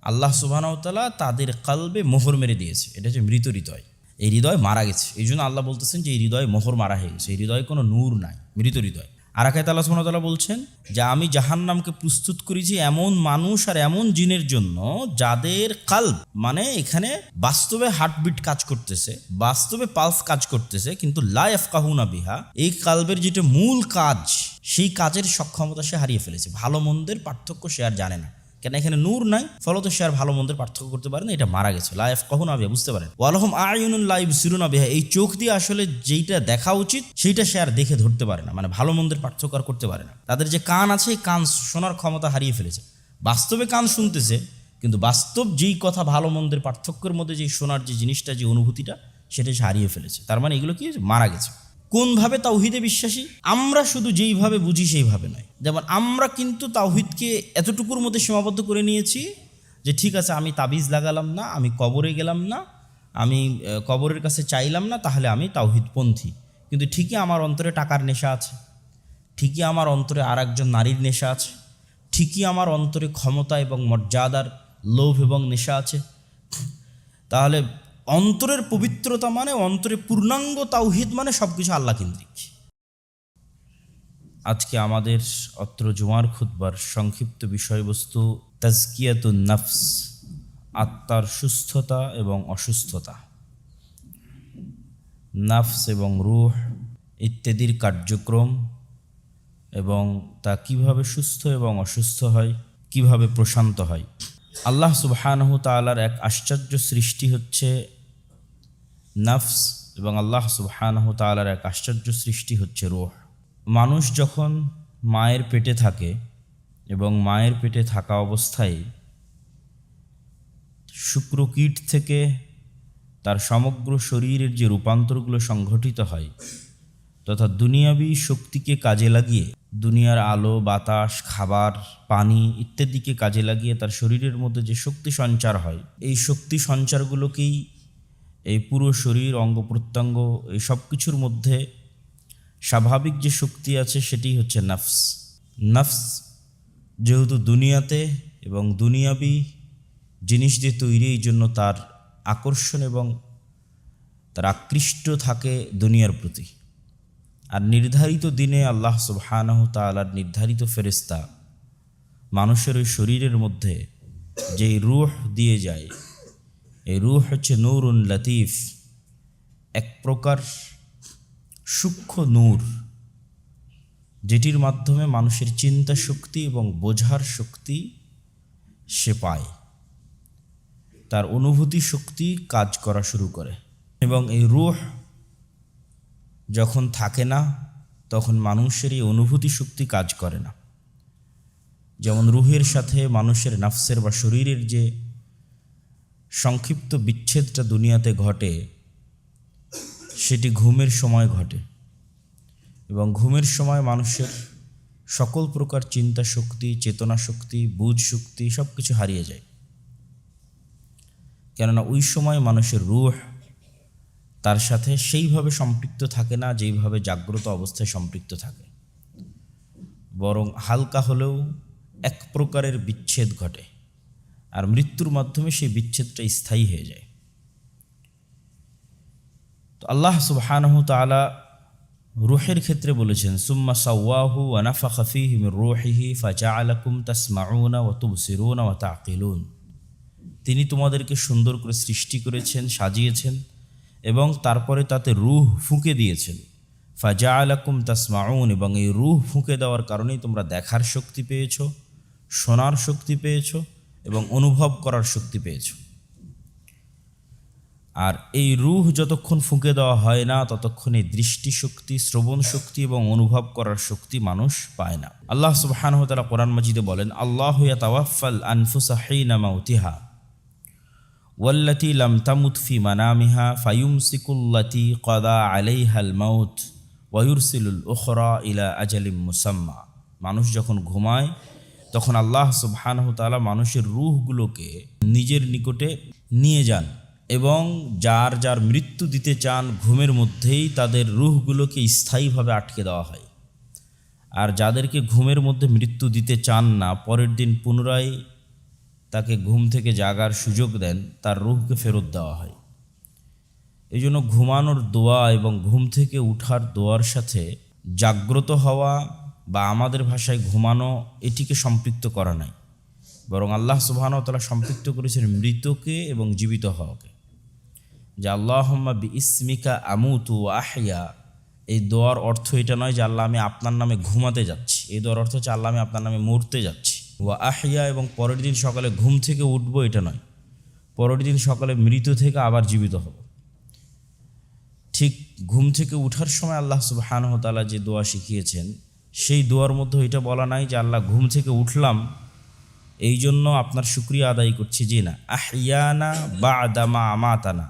আল্লাহ সুবহানাহু ওয়া তাআলা তাদের কলবে মোহর মেরে দিয়েছে। এটা হচ্ছে মৃত হৃদয়, এই হৃদয় মারা গেছে। এই জন্য আল্লাহ বলতেছেন যে এই হৃদয়ে মোহর মারা হয়ে গেছে, এই হৃদয়ে কোনো নূর নাই, মৃত হৃদয়। আর আয়াতে আল্লাহ সুবহানাহু ওয়া তাআলা বলছেন যে আমি জাহান্নামকে প্রস্তুত করেছি এমন মানুষ আর এমন জিনের জন্য যাদের কলব, মানে এখানে বাস্তবে হার্টবিট কাজ করতেছে, বাস্তবে পালস কাজ করতেছে, কিন্তু লা ইয়াফকাহুনা বিহা, এই কলবের যেটা মূল কাজ, সেই কাজের সক্ষমতা সে হারিয়ে ফেলেছে। ভালো মন্দের পার্থক্য সে আর জানে না, কেন এখানে নূর নাই, ফলত সে আর ভালো মন্দের পার্থক্য করতে পারে না, এটা মারা গেছে। লা ইয়াফকাহুনা বিহা, বুঝতে পারেন। ওয়ালাহুম আ'য়ুনুন লা ইবসিরুনা বিহা, এই চোখ দিয়ে আসলে যেইটা দেখা উচিত সেইটা সে আর দেখে ধরতে পারে না, মানে ভালো মন্দের পার্থক্য আর করতে পারে না। তাদের যে কান আছে, এই কান শোনার ক্ষমতা হারিয়ে ফেলেছে। বাস্তবে কান শুনতেছে, কিন্তু বাস্তব যেই কথা ভালো মন্দের পার্থক্যের মধ্যে যেই শোনার যে জিনিসটা, যে অনুভূতিটা, সেটা সে হারিয়ে ফেলেছে। তার মানে এগুলো কি মারা গেছে। কোনভাবে তাওহীদে বিশ্বাসী? আমরা শুধু যেইভাবে বুঝি সেইভাবে নয়। যেমন আমরা কিন্তু তাওহীদকে এতটুকুর মধ্যে সীমাবদ্ধ করে নিয়েছি যে ঠিক আছে, আমি তাবিজ লাগালাম না, আমি কবরে গেলাম না, আমি কবরের কাছে চাইলাম না, তাহলে আমি তাওহীদপন্থী। কিন্তু ঠিকই আমার অন্তরে টাকার নেশা আছে, ঠিকই আমার অন্তরে আর একজন নারীর নেশা আছে, ঠিকই আমার অন্তরে ক্ষমতা এবং মর্যাদার লোভ এবং নেশা আছে। তাহলে অন্তরের পবিত্রতা মানে, অন্তরে পূর্ণাঙ্গ তাওহীদ মানে সব কিছু আল্লাহ কেন্দ্রিক। আজকে আমাদের অত্র জুমার খুতবার সংক্ষিপ্ত বিষয়বস্তু তাজকিয়াতুন নফস, আত্মার সুস্থতা এবং অসুস্থতা, নফস এবং রূহ ইত্যাদির কার্যক্রম এবং তা কিভাবে সুস্থ এবং অসুস্থ হয়, কিভাবে প্রশান্ত হয়। আল্লাহ সুবহানাহু তাআলার এক আশ্চর্য সৃষ্টি হচ্ছে নফস, এবং আল্লাহ সুবহানাহু তাআলার এক আশ্চর্য সৃষ্টি হচ্ছে রূহ। মানুষ যখন মায়ের পেটে থাকে এবং মায়ের পেটে থাকা অবস্থায় শুক্রকীট থেকে তার সমগ্র শরীরের যে রূপান্তরগুলো সংঘটিত হয়, তথা দুনিয়াবী শক্তিকে কাজে লাগিয়ে, দুনিয়ার আলো বাতাস খাবার পানি ইত্যাদিকে কাজে লাগিয়ে তার শরীরের মধ্যে যে শক্তি সঞ্চার হয়, এই শক্তি সঞ্চারগুলোকেই এই পুরো শরীর অঙ্গ প্রত্যঙ্গ এই সব কিছুর মধ্যে স্বাভাবিক যে শক্তি আছে সেটি হচ্ছে নফস। নফস যেহেতু দুনিয়াতে এবং দুনিয়াবি জিনিস দিয়ে তৈরি, এই জন্য তার আকর্ষণ এবং তার আকৃষ্ট থাকে দুনিয়ার প্রতি। আর নির্ধারিত দিনে আল্লাহ সুবহানাহু তাআলার নির্ধারিত ফেরেশতা মানুষের ওই শরীরের মধ্যে যেই রূহ দিয়ে যায়, এই রূহ হচ্ছে নূরুন লতিফ, এক প্রকার সূক্ষ্ম নূর, যেটির মাধ্যমে মানুষের চিন্তা শক্তি এবং বোঝার শক্তি সে পায়, তার অনুভূতি শক্তি কাজ করা শুরু করে। এবং এই রূহ যখন থাকে না, তখন মানুষের এই অনুভূতি শক্তি কাজ করে না। যেমন রূহের সাথে মানুষের নফসের বা শরীরের যে সংক্ষিপ্ত বিচ্ছেদটা দুনিয়াতে ঘটে, সেটি ঘুমের সময় ঘটে, এবং ঘুমের সময় মানুষের সকল প্রকার চিন্তা শক্তি, চেতনা শক্তি, বুঝ শক্তি সব কিছু হারিয়ে যায়। কেননা ওই সময় মানুষের রূহ তার সাথে সেইভাবে সম্পৃক্ত থাকে না যেইভাবে জাগ্রত অবস্থায় সম্পৃক্ত থাকে, বরং হালকা হলেও এক প্রকারের বিচ্ছেদ ঘটে, আর মৃত্যুর মাধ্যমে সেই বিচ্ছেদটা স্থায়ী হয়ে যায়। তো আল্লাহ সুবহানাহু তাআলা রূহের ক্ষেত্রে বলেছেন, সুম্মা সাওয়াহু ওয়া নাফাখা ফীহি মির রূহিহি ফাজাআলাকুম তাসমাউনা ওয়া তুবসিরুনা ওয়া তাকিলুন। তিনি তোমাদেরকে সুন্দর করে সৃষ্টি করেছেন, সাজিয়েছেন, এবং তারপরে তাতে রূহ ফুঁকে দিয়েছেন। ফাজাআলাকুম তাসমাউন, এবং এই রূহ ফুঁকে দেওয়ার কারণেই তোমরা দেখার শক্তি পেয়েছো, শোনার শক্তি পেয়েছো এবং অনুভব করার শক্তি পেয়েছো। আর এই রূহ যতক্ষণ ফুঁকে দেওয়া হয় না, ততক্ষণ এই দৃষ্টিশক্তি, শ্রবণ শক্তি এবং অনুভব করার শক্তি মানুষ পায় না। আল্লাহ সুবহানাহু ওয়া তাআলা কোরআন মাজিদে বলেন, আল্লাহু ইয়াতাওয়াফাল আনফুসা হিনা মাউতিহা ওয়াল্লাতী লাম তামুত ফি মানামিহা ফায়ুমসিকুল্লাতী ক্বাদা আলাইহাল মাউত ওয়া ইউরসিলুল উখরা ইলা আজালিম মুসাম্মা। মানুষ যখন ঘুমায়, তখন আল্লাহ সুবহানাহু ওয়া তাআলা মানুষের রূহগুলোকে নিজের নিকটে নিয়ে যান, এবং যার যার মৃত্যু দিতে চান ঘুমের মধ্যেই তাদের রূহগুলোকে স্থায়ীভাবে আটকে দেওয়া হয়। আর যাদেরকে ঘুমের মধ্যে মৃত্যু দিতে চান না, পরের দিন পুনরায় তাকে ঘুম থেকে জাগার সুযোগ দেন, তার রূহকে ফেরত দেওয়া হয়। এই জন্য ঘুমানোর দোয়া এবং ঘুম থেকে উঠার দোয়ার সাথে জাগ্রত হওয়া বা আমাদের ভাষায় ঘুমানো এটিকে সম্পৃক্ত করা নাই, বরং আল্লাহ সুবহানাহু ওয়া তাআলা সম্পৃক্ত করেছেন মৃতকে এবং জীবিত হওয়াকে। যে আল্লাহুম্মা বিইসমিকা আমুতু ওয়া আহইয়া, এই দোয়ার অর্থ এটা নয় যে আল্লাহ আমি আপনার নামে ঘুমাতে যাচ্ছি। এই দোয়ার অর্থ হচ্ছে আল্লাহ আমি আপনার নামে মরতে যাচ্ছি। ওয়া আহইয়া, এবং পরের দিন সকালে ঘুম থেকে উঠবো, এটা নয়। পরের দিন সকালে মৃত থেকে আবার জীবিত হব। ঠিক ঘুম থেকে উঠার সময় আল্লাহ সুবহানাহু ওয়া তাআলা যে দোয়া শিখিয়েছেন, সেই দোয়ার মধ্যে এটা বলা নাই যে আল্লাহ ঘুম থেকে উঠলাম এই জন্য আপনার শুকরিয়া আদায় করছি, জি না। আহইয়ানা বা'দা মা আমাতানা,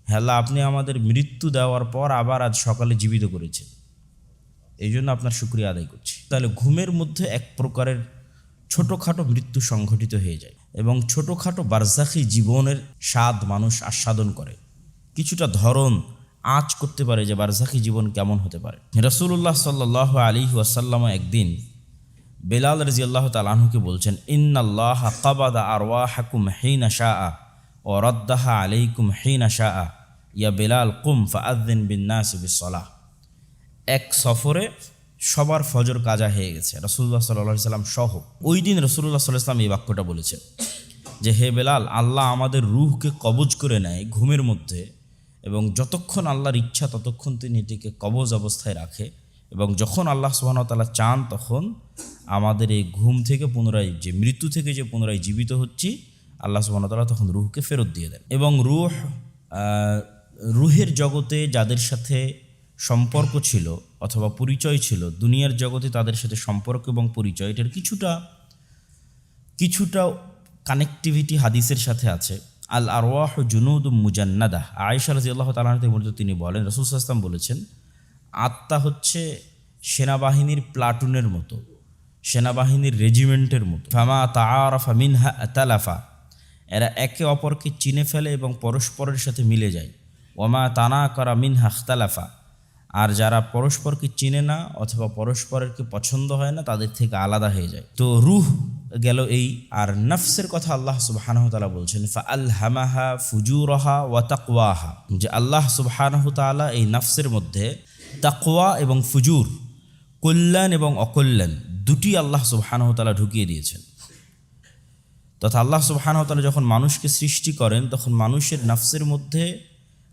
হ্যাঁ আল্লাহ আপনি আমাদের মৃত্যু দেওয়ার পর আবার আজ সকালে জীবিত করেছেন, এই জন্য আপনার শুকরিয়া আদায় করছি। তাহলে ঘুমের মধ্যে এক প্রকারের ছোটোখাটো মৃত্যু সংঘটিত হয়ে যায় এবং ছোটোখাটো বারজাখি জীবনের স্বাদ মানুষ আস্বাদন করে, কিছুটা ধরন আঁচ করতে পারে যে বারজাখি জীবন কেমন হতে পারে। রাসূলুল্লাহ সাল্লাল্লাহু আলাইহি ওয়াসাল্লাম একদিন বেলাল রাদিয়াল্লাহু তাআলা আনহুকে বলছেন, ইন্নাল্লাহা ক্বাবাদা আরওয়াহাকুম হিনা শাআ ওয়া রাদ্দাহা আলাইকুম হিনা শাআ, ইয়া বেলাল কুম ফাআযযিন বিন-নাসি বিস-সালাহ। এক সফরে সবার ফজর কাজা হয়ে গেছে, রাসূলুল্লাহ সাল্লাল্লাহু আলাইহি সাল্লাম সহ। ওই দিন রাসূলুল্লাহ সাল্লাল্লাহু আলাইহি সাল্লাম এই বাক্যটা বলেছেন যে, হে বেলাল, আল্লাহ আমাদের রূহকে কবজ করে নেয় ঘুমের মধ্যে, এবং যতক্ষণ আল্লাহর ইচ্ছা ততক্ষণ তিনি এটিকে কবজ অবস্থায় রাখে, এবং যখন আল্লাহ সুবহানাহু ওয়া তাআলা চান তখন আমাদের এই ঘুম থেকে পুনরায়, যে মৃত্যু থেকে যে পুনরায় জীবিত হচ্ছি, আল্লাহ সুবহানাহু ওয়া তাআলা তখন রূহকে ফেরত দিয়ে দেন। এবং রূহের জগতে যাদের সাথে সম্পর্ক ছিল অথবা পরিচয় ছিল, দুনিয়ার জগতে তাদের সাথে সম্পর্ক এবং পরিচয়, এটার কিছুটা কানেক্টিভিটি হাদিসের সাথে আছে। আল আরওয়াহু জুনুদুম মুজান্নাদা, আয়েশা রাদিয়াল্লাহু তাআলা আনহা থেকে তিনি বলেন, রাসূল সাল্লাল্লাহু আলাইহি ওয়াসাল্লাম বলেছেন, আত্মা হচ্ছে সেনাবাহিনীর প্লাটুনের মতো, সেনাবাহিনীর রেজিমেন্টের মতো। ফামা তাআরাফা মিনহা আতালাফা, এরা একে অপরকে চিনে ফেলে এবং পরস্পরের সাথে মিলে যায়। ওয়ামা তানাকারা মিনহা ইখতালাফা, আর যারা পরস্পরকে চিনে না অথবা পরস্পরকে পছন্দ হয় না তাদের থেকে আলাদা হয়ে যায়। তো রূহ গেল এই। আর নফসের কথা আল্লাহ সুবহানাহু ওয়া তাআলা বলছেন, ফাআলহামাহা ফুজুরাহা ওয়া তাকওয়াহা, যে আল্লাহ সুবহানাহু ওয়া তাআলা এই নফসের মধ্যে তাকওয়া এবং ফুজুর, কল্যাণ এবং অকল্যাণ, দুটি আল্লাহ সুবহানাহু ওয়া তাআলা ঢুকিয়ে দিয়েছেন। তথা আল্লাহ সুবহানাহু ওয়া তাআলা যখন মানুষকে সৃষ্টি করেন তখন মানুষের নফসের মধ্যে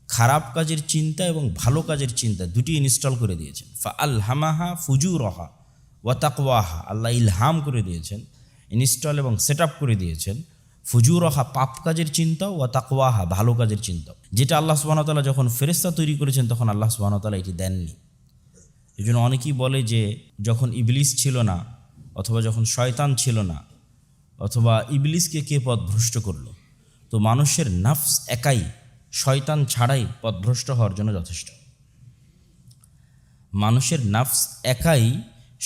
খারাপ কাজের চিন্তা এবং ভালো কাজের চিন্তা দুটি ইনস্টল করে দিয়েছেন। ফাআলহামাহা ফুজুরাহা ওয়া তাকওয়াহা, আল্লাহ ইলহাম করে দিয়েছেন, ইনস্টল এবং সেট আপ করে দিয়েছেন ফুজুরাহা পাপ কাজের চিন্তা, ওয়া তাকওয়াহা ভালো কাজের চিন্তা, যেটা আল্লাহ সুবহানাহু ওয়া তাআলা যখন ফেরেশতা তৈরি করেছেন তখন আল্লাহ সুবহানাহু ওয়া তাআলা এটি দেননি। এই জন্য অনেকেই বলে যে যখন ইবলিস ছিল না অথবা যখন শয়তান ছিল না, অথবা ইবলিসকে কে পথভ্রষ্ট করলো, তো মানুষের নফস একাই শয়তান ছাড়াই পথভ্রষ্ট হওয়ার জন্য যথেষ্ট। মানুষের নফস একাই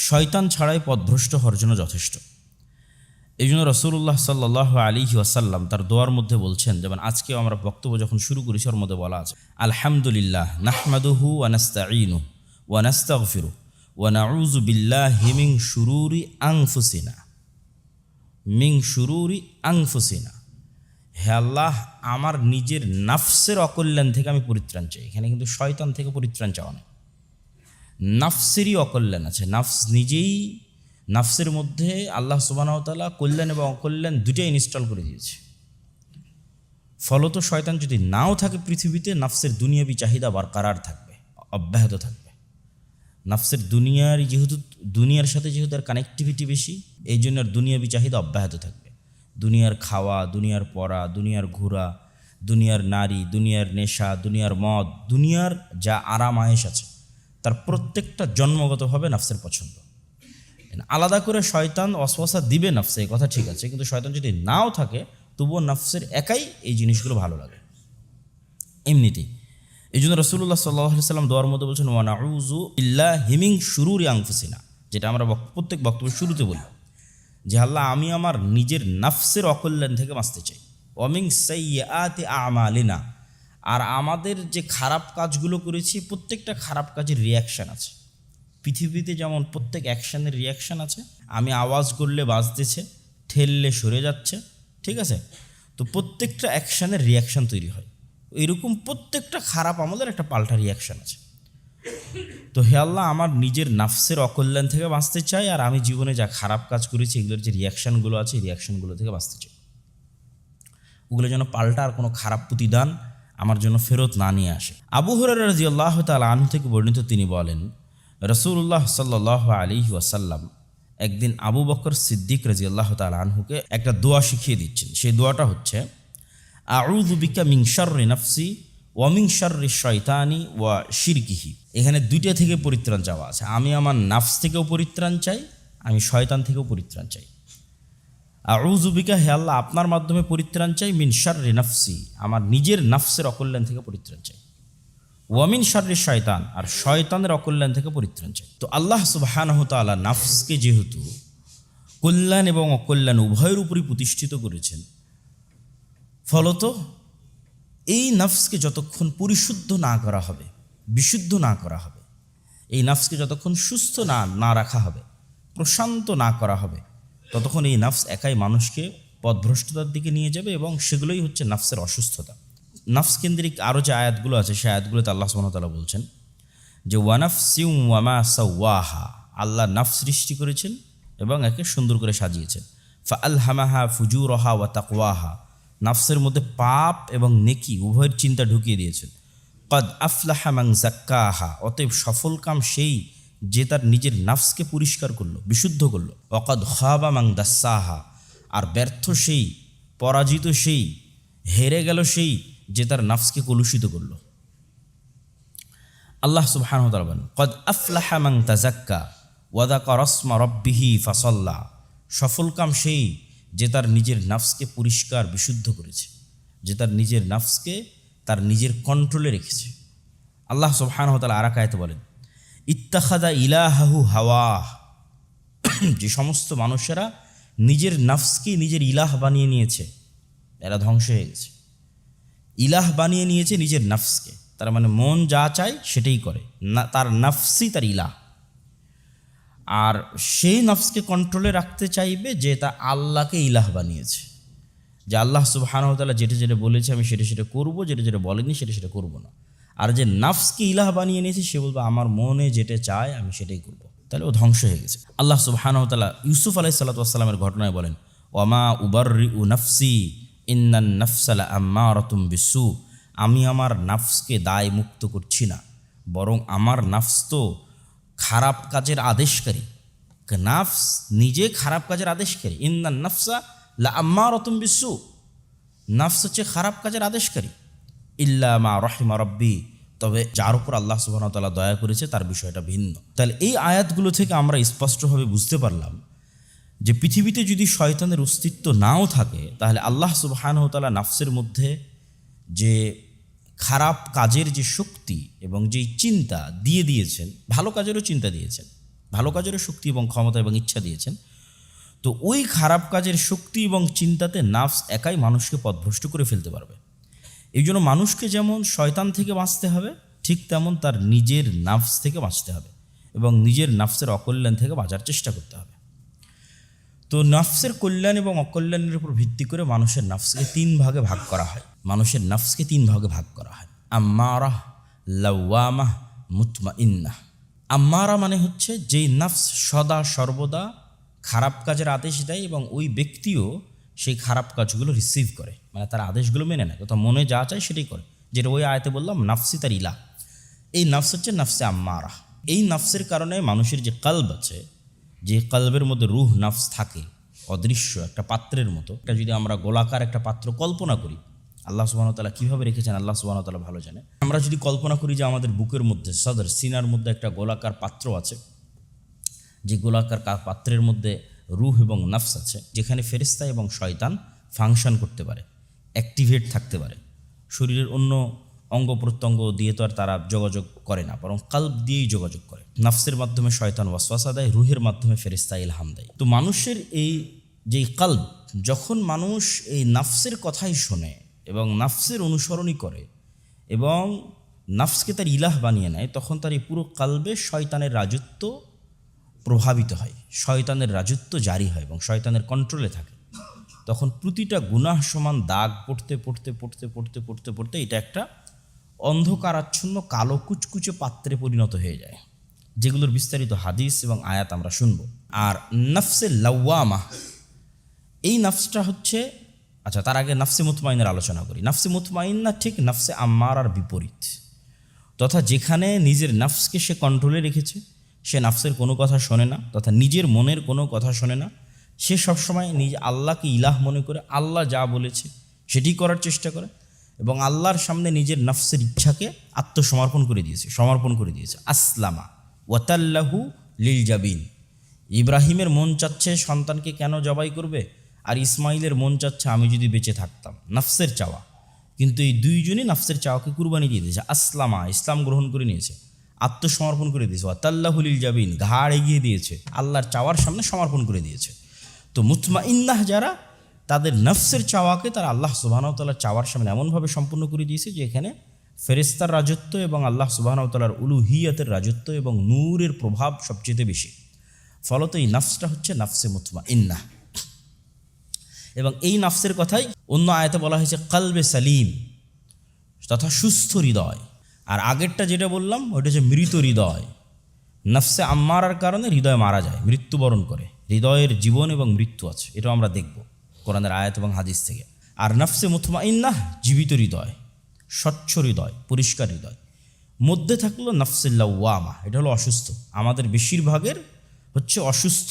শয়তান ছাড়াই পথভ্রষ্ট হওয়ার জন্য যথেষ্ট। এই জন্য রাসূলুল্লাহ সাল্লাল্লাহু আলাইহি ওয়াসাল্লাম তার দোয়ার মধ্যে বলছেন, যেমন আজকেও আমরা বক্তব্য যখন শুরু করেছি ওর মধ্যে বলা আছে, আলহামদুলিল্লাহ নাহমাদুহু ওয়া নাস্তাঈনুহু ওয়া নাস্তাগফিরুহু ওয়া নাউযু বিল্লাহি মিন শুরুরি আনফুসিনা, মিন শুরুরি আনফুসিনা। হে আল্লাহ, আমার নিজের নফসের অকল্যাণ থেকে আমি পরিত্রাণ চাই। এখানে কিন্তু শয়তান থেকে পরিত্রাণ চাওয়া নেই, নফসেরই অকল্যাণ আছে। নফস নিজেই, নফসের মধ্যে আল্লাহ সুবহানাহু ওয়া তাআলা কল্যাণ এবং অকল্যাণ দুটোই ইনস্টল করে দিয়েছে। ফলত শয়তান যদি নাও থাকে পৃথিবীতে, নফসের দুনিয়াবি চাহিদা বরকরার থাকবে, অব্যাহত থাকবে। নফসের দুনিয়ার সাথে যেহেতু তার কানেক্টিভিটি বেশি, এই জন্য আর দুনিয়াবি চাহিদা অব্যাহত থাকবে। দুনিয়ার খাওয়া, দুনিয়ার পড়া, দুনিয়ার ঘোরা, দুনিয়ার নারী, দুনিয়ার নেশা, দুনিয়ার মদ, দুনিয়ার যা আরাম আয়েশ আছে তার প্রত্যেকটা জন্মগতভাবে নফসের পছন্দ। আলাদা করে শয়তান ওয়াসওয়াসা দিবে নফসে, এই কথা ঠিক আছে, কিন্তু শয়তান যদি নাও থাকে তবুও নফসের একাই এই জিনিসগুলো ভালো লাগে এমনিতেই। এই জন্য রাসূলুল্লাহ সাল্লাল্লাহু আলাইহি ওয়াসাল্লাম দোয়ার মধ্যে বলছেন, ওয়া নাউযু বিল্লাহি মিন শুরুরি আনফুসিনা, যেটা আমরা প্রত্যেক বক্তব্যের শুরুতে বলি যে আল্লাহ আমি আমার নিজের নফসের অকল্যাণ থেকে বাঁচতে চাই। ওয়া মিন সাইয়্যাতি আমালিনা, আর আমাদের যে খারাপ কাজগুলো করেছি প্রত্যেকটা খারাপ কাজের রিয়াকশান আছে। পৃথিবীতে যেমন প্রত্যেক অ্যাকশানের রিয়াকশান আছে, আমি আওয়াজ করলে বাজতেছে, ঠেললে সরে যাচ্ছে, ঠিক আছে? তো প্রত্যেকটা অ্যাকশানের রিয়াকশান তৈরি হয়, এরকম প্রত্যেকটা খারাপ আমলের একটা পাল্টা রিয়াকশান আছে। তো হে আল্লাহ, আমার নিজের নাফসের অকল্যাণ থেকে বাঁচতে চাই, আর আমি জীবনে যা খারাপ কাজ করেছি এগুলোর যে রিয়াকশানগুলো আছে এই রিয়াকশানগুলো থেকে বাঁচতে চাই। ওগুলো যেন পাল্টা আর কোনো খারাপ প্রতিদান আমার জন্য ফেরত না নিয়ে আসে। আবু হুরায়রা রাদিয়াল্লাহু তাআলা আনহু থেকে বর্ণিত, তিনি বলেন রাসূলুল্লাহ সাল্লাল্লাহু আলাইহি ওয়াসাল্লাম একদিন আবু বকর সিদ্দিক রাদিয়াল্লাহু তাআলা আনহুকে একটা দোয়া শিখিয়ে দিচ্ছেন। সেই দোয়াটা হচ্ছে আউযু বিকা মিন শাররি নাফসি ওয়া মিন শাররি শয়তানি ওয়া শিরকিহি। এখানে দুইটা থেকে পরিত্রাণ চাওয়া আছে। আমি আমার নাফস থেকেও পরিত্রাণ চাই, আমি শয়তান থেকেও পরিত্রাণ চাই। আউযু বিকা, হে আল্লাহ, আপনার মাধ্যমে পরিত্রাণ চাই, মিন শাররি নাফসি, আমার নিজের নাফসের অকল্যাণ থেকে পরিত্রাণ চাই, ওয়া মিন শাররি শয়তান, আর শয়তানের অকল্যাণ থেকে পরিত্রাণ চাই। তো আল্লাহ সুবহানাহু ওয়া তাআলা নাফসকে যেহেতু কল্যাণ এবং অকল্যাণ উভয়ের উপরই প্রতিষ্ঠিত করেছেন, ফলত এই নাফসকে যতক্ষণ পরিশুদ্ধ না করা হবে, বিশুদ্ধ না করা হবে, এই নাফসকে যতক্ষণ সুস্থ না রাখা হবে, প্রশান্ত না করা হবে, ততক্ষণ এই নাফস একাই মানুষকে পথভ্রষ্টতার দিকে নিয়ে যাবে, এবং সেগুলোই হচ্ছে নাফসের অসুস্থতা। নাফস কেন্দ্রিক আরও যে আয়াতগুলো আছে সেই আয়াতগুলোতে আল্লাহ সুবহানাহু ওয়া তাআলা বলছেন যে ওয়ানাফসিউ ওয়ামা সাওয়াহা, আল্লাহ নাফস সৃষ্টি করেছেন এবং একে সুন্দর করে সাজিয়েছেন। ফাআলহামাহা ফুজুরহা ওয়া তাকওয়াহা, নাফসের মধ্যে পাপ এবং নেকি উভয়ের চিন্তা ঢুকিয়ে দিয়েছেন। কদ আফলাহা মান যাক্কাহা, অতএব সফলকাম সেই যে তার নিজের নাফসকে পরিষ্কার করলো, বিশুদ্ধ করলো। ওয়াকাদ খাবা মান দাস্সাহা, আর ব্যর্থ সেই, পরাজিত সেই, হেরে গেল সেই যে তার নাফসকে কলুষিত করলো। আল্লাহ সুবহানাহু ওয়া তাআলা বলেন কদ আফলাহা মান তাযাক্কা ওয়া যাকারা ইসমা রাব্বিহি ফাসাল্লা, সফলকাম সেই যে তার নিজের নাফসকে পরিষ্কার বিশুদ্ধ করেছে, যে তার নিজের নাফসকে তার নিজের কন্ট্রোলে রেখেছে। আল্লাহ সুবহানাহু ওয়া তাআলা আরেক আয়াতে বলেন ইত্তাখাযা ইলাহাহু হাওয়াহ, যে সমস্ত মানুষেরা নিজের নাফসকে নিজের ইলাহ বানিয়ে নিয়েছে এরা ধ্বংস হয়ে গেছে। ইলাহ বানিয়ে নিয়েছে নিজের নাফসকে, তার মানে মন যা চায় সেটাই করে, না তার নাফসই তার ইলাহ। আর সেই নফসকে কন্ট্রোলে রাখতে চাইবে যে তা আল্লাহকে ইলাহ বানিয়েছে, যে আল্লাহ সুবহানাহু ওয়া তাআলা যেটা যেটা বলেছে আমি সেটা সেটা করবো, যেটা যেটা বলেনি সেটা সেটা করবো না। আর যে নফসকে ইলাহ বানিয়ে নিয়েছে সে বলবে আমার মনে যেটা চায় আমি সেটাই করবো, তাহলে ও ধ্বংস হয়ে গেছে। আল্লাহ সুবহানাহু ওয়া তাআলা ইউসুফ আলাইহিস সালাতু ওয়াস সালামের ঘটনায় বলেন ওয়ামা উবাররিউ নাফসি ইন্নান নাফসা লাআম্মারাতুম বিসু, আমি আমার নাফসকে দায় মুক্ত করছি না, বরং আমার নাফস তো খারাপ কাজের আদেশকারী। নাফস নিজে খারাপ কাজের আদেশকারী। ইন্নান নাফসা লাআম্মারাতুম বিসু, নাফস হচ্ছে খারাপ কাজের আদেশকারী। ইল্লা মা রাহিমা রাব্বি, তবে যার উপর আল্লাহ সুবহানাহু ওয়া তাআলা দয়া করেছে তার বিষয়টা ভিন্ন। তাহলে এই আয়াতগুলো থেকে আমরা স্পষ্টভাবে বুঝতে পারলাম যে পৃথিবীতে যদি শয়তানের অস্তিত্ব নাও থাকে, তাহলে আল্লাহ সুবহানাহু ওয়া তাআলা নাফসের মধ্যে যে খারাপ কাজের যে শক্তি এবং যেই চিন্তা দিয়ে দিয়েছেন, ভালো কাজেরও চিন্তা দিয়েছেন, ভালো কাজেরও শক্তি এবং ক্ষমতা এবং ইচ্ছা দিয়েছেন। তো ওই খারাপ কাজের শক্তি এবং চিন্তাতে নাফস একাই মানুষকে পথভ্রষ্ট করে ফেলতে পারবে। এই জন্য মানুষকে যেমন শয়তান থেকে বাঁচতে হবে, ঠিক তেমন তার নিজের নাফস থেকে বাঁচতে হবে এবং নিজের নাফসের অকল্যাণ থেকে বাঁচার চেষ্টা করতে হবে। তো নাফসের কল্যাণ এবং অকল্যাণের উপর ভিত্তি করে মানুষের নাফসকে তিন ভাগে ভাগ করা হয়। মানুষের নাফসকে তিন ভাগে ভাগ করা হয়, আম্মারাহ, লাওয়ামাহ, মুতমাইন্নাহ। আম্মারা মানে হচ্ছে যেই নাফস সদা সর্বদা খারাপ কাজের আদেশ দেয় এবং ওই ব্যক্তিও সেই খারাপ কাজগুলো রিসিভ করে, মানে তার আদেশগুলো মেনে নেয়, তথা মনে যা চায় সেটাই করে, যেটা ওই আয়াতে বললাম নাফসি তার ইলা। এই নাফস হচ্ছে নাফসে আম্মারা। এই নাফসের কারণে মানুষের যে কলব আছে, যে কলবের মধ্যে রুহ নাফস থাকে অদৃশ্য একটা পাত্রের মতো, এটা যদি আমরা গোলাকার একটা পাত্র কল্পনা করি, আল্লাহ সুবহানাহু ওয়া তাআলা কীভাবে রেখেছেন আল্লাহ সুবহানাহু ওয়া তাআলা ভালো জানে। আমরা যদি কল্পনা করি যে আমাদের বুকের মধ্যে সদর সিনার মধ্যে একটা গোলাকার পাত্র আছে, যে গোলাকার পাত্রের মধ্যে রুহ এবং নাফস আছে, যেখানে ফেরেশতা এবং শয়তান ফাংশন করতে পারে, অ্যাক্টিভেট থাকতে পারে। শরীরের অন্য অঙ্গ প্রত্যঙ্গ দিয়ে তো আর তারা যোগাযোগ করে না, বরং কলব দিয়েই যোগাযোগ করে। নাফসের মাধ্যমে শয়তান ওয়াসওয়াসা দেয়, রুহের মাধ্যমে ফেরেশতা ইলহাম দেয়। তো মানুষের এই যেই কলব, যখন মানুষ এই নাফসের কথাই শোনে এবং নাফসের অনুসরণই করে এবং নাফসকে তার ইলাহ বানিয়ে নেয়, তখন তার এই পুরো কলবে শয়তানের রাজত্ব প্রভাবিত হয়, শয়তানের রাজত্ব জারি হয় এবং শয়তানের কন্ট্রোলে থাকে। তখন প্রতিটা গুনাহ সমান দাগ পড়তে পড়তে পড়তে পড়তে পড়তে পড়তে এটা একটা অন্ধকারাচ্ছন্ন কালো কুচকুচে পাত্রে পরিণত হয়ে যায়, যেগুলোর বিস্তারিত হাদিস এবং আয়াত আমরা শুনব। আর নফসে লাওয়ামা, এই নফসটা হচ্ছে, আচ্ছা তার আগে নফসে মুতমাইনের আলোচনা করি। নফসে মুতমাইন্না ঠিক নফসে আম্মারার বিপরীত, তথা যেখানে নিজের নফসকে সে কন্ট্রোলে রেখেছে, সে নফসের কোনো কথা শোনে না, তথা নিজের মনের কোনো কথা শোনে না, সে সবসময় নিজে আল্লাহকে ইলাহ মনে করে আল্লাহ যা বলেছে সেটি করার চেষ্টা করে এবং আল্লাহর সামনে নিজের নফসের ইচ্ছাকে আত্মসমর্পণ করে দিয়েছে, সমর্পণ করে দিয়েছে। আসলামা ওয়াতাল্লাহু লিল জাবিন, ইব্রাহিমের মন চাচ্ছে সন্তানকে কেন জবাই করবে, আর ইসমাইলের মন চাচ্ছে আমি যদি বেঁচে থাকতাম, নফসের চাওয়া। কিন্তু এই দুইজনই নফসের চাওয়াকে কুরবানি দিয়ে দিয়েছে। আসলামা, ইসলাম গ্রহণ করে নিয়েছে, আত্মসমর্পণ করে দিয়েছে। ওয়াতাল্লাহু লিল জাবিন, ঘাড় এগিয়ে দিয়েছে, আল্লাহর চাওয়ার সামনে সমর্পণ করে দিয়েছে। তো মুতমাইন্নাহ যারা, তাদের নফসের চাওয়াকে তারা আল্লাহ সুবহানাহু ওয়া তাআলার চাওয়ার সামনে এমনভাবে সম্পূর্ণ করে দিয়েছে যে এখানে ফেরেশতার রাজত্ব এবং আল্লাহ সুবহানাহু ওয়া তাআলার উলুহিয়াতের রাজত্ব এবং নূরের প্রভাব সবচেয়ে বেশি। ফলত এই নফসটা হচ্ছে নফসে মুতমাইন্নাহ। এবং এই নফসের কথাই অন্য আয়াতে বলা হয়েছে কলবে সালিম, তথা সুস্থ হৃদয়। আর আগেরটা যেটা বললাম ওইটা হচ্ছে মৃত হৃদয়। নফসে আম্মারার কারণে হৃদয় মারা যায়, মৃত্যুবরণ করে। হৃদয়ের জীবন এবং মৃত্যু আছে, এটাও আমরা দেখব কোরআনের আয়াত এবং হাদিস থেকে। আর নফসে মুতমাইন্নাহ জীবিত হৃদয়, স্বচ্ছ হৃদয়, পরিষ্কার হৃদয়। মধ্যে থাকলো নফসে লাওয়ামা, এটা হলো অসুস্থ। আমাদের বেশিরভাগের হচ্ছে অসুস্থ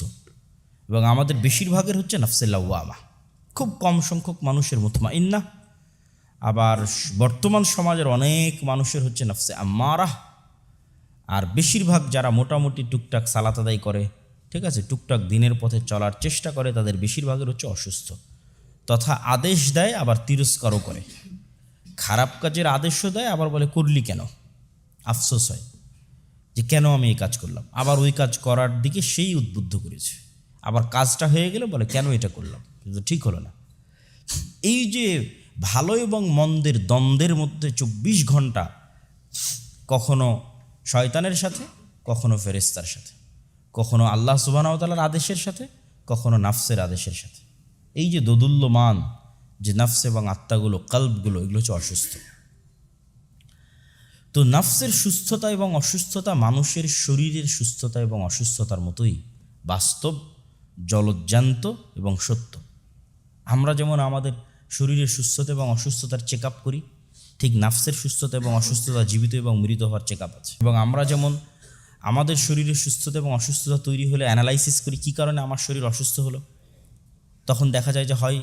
এবং আমাদের বেশিরভাগের হচ্ছে নফসে লাওয়ামা। খুব কম সংখ্যক মানুষের মুতমাইন্নাহ, আবার বর্তমান সমাজের অনেক মানুষের হচ্ছে নফসে আম্মারাহ। আর বেশিরভাগ যারা মোটামুটি টুকটাক সালাত আদায় করে, ঠিক আছে, টুকটাক দিনের পথে চলার চেষ্টা করে, তাদের বেশিরভাগের হচ্ছে অসুস্থ, তথা আদেশ দেয় আবার তিরস্কারও করে। খারাপ কাজের আদেশও দেয়, আবার বলে করলি কেন, আফসোস হয় যে কেন আমি এই কাজ করলাম, আবার ওই কাজ করার দিকে সেই উদ্বুদ্ধ করেছে। আবার কাজটা হয়ে গেলে বলে কেন এটা করলাম, কিন্তু ঠিক হলো না। এই যে ভালো এবং মন্দের দ্বন্দ্বের মধ্যে 24 ঘন্টা, কখনো শয়তানের সাথে, কখনো ফেরেশতার সাথে, কখনো আল্লাহ সুবহানাহু ওয়া তাআলার আদেশের সাথে, কখনো নফসের আদেশের সাথে। এই যে দোদুল্যমান যে নফস এবং আত্মাগুলো, কলবগুলো, এগুলো হচ্ছে অসুস্থ। তো নফসের সুস্থতা এবং অসুস্থতা মানুষের শরীরের সুস্থতা এবং অসুস্থতার মতোই বাস্তব, জলজ্জান্ত এবং সত্য। আমরা যেমন আমাদের শরীরের সুস্থতা এবং অসুস্থতার চেক আপ করি, ঠিক নফসের সুস্থতা এবং অসুস্থতা জীবিত এবং মৃত হওয়ার চেক আপ আছে। এবং আমরা যেমন আমাদের শরীরের সুস্থতা এবং অসুস্থতা তৈরি হলে অ্যানালাইসিস করি কী কারণে আমার শরীর অসুস্থ হলো, তখন দেখা যায় যে হয়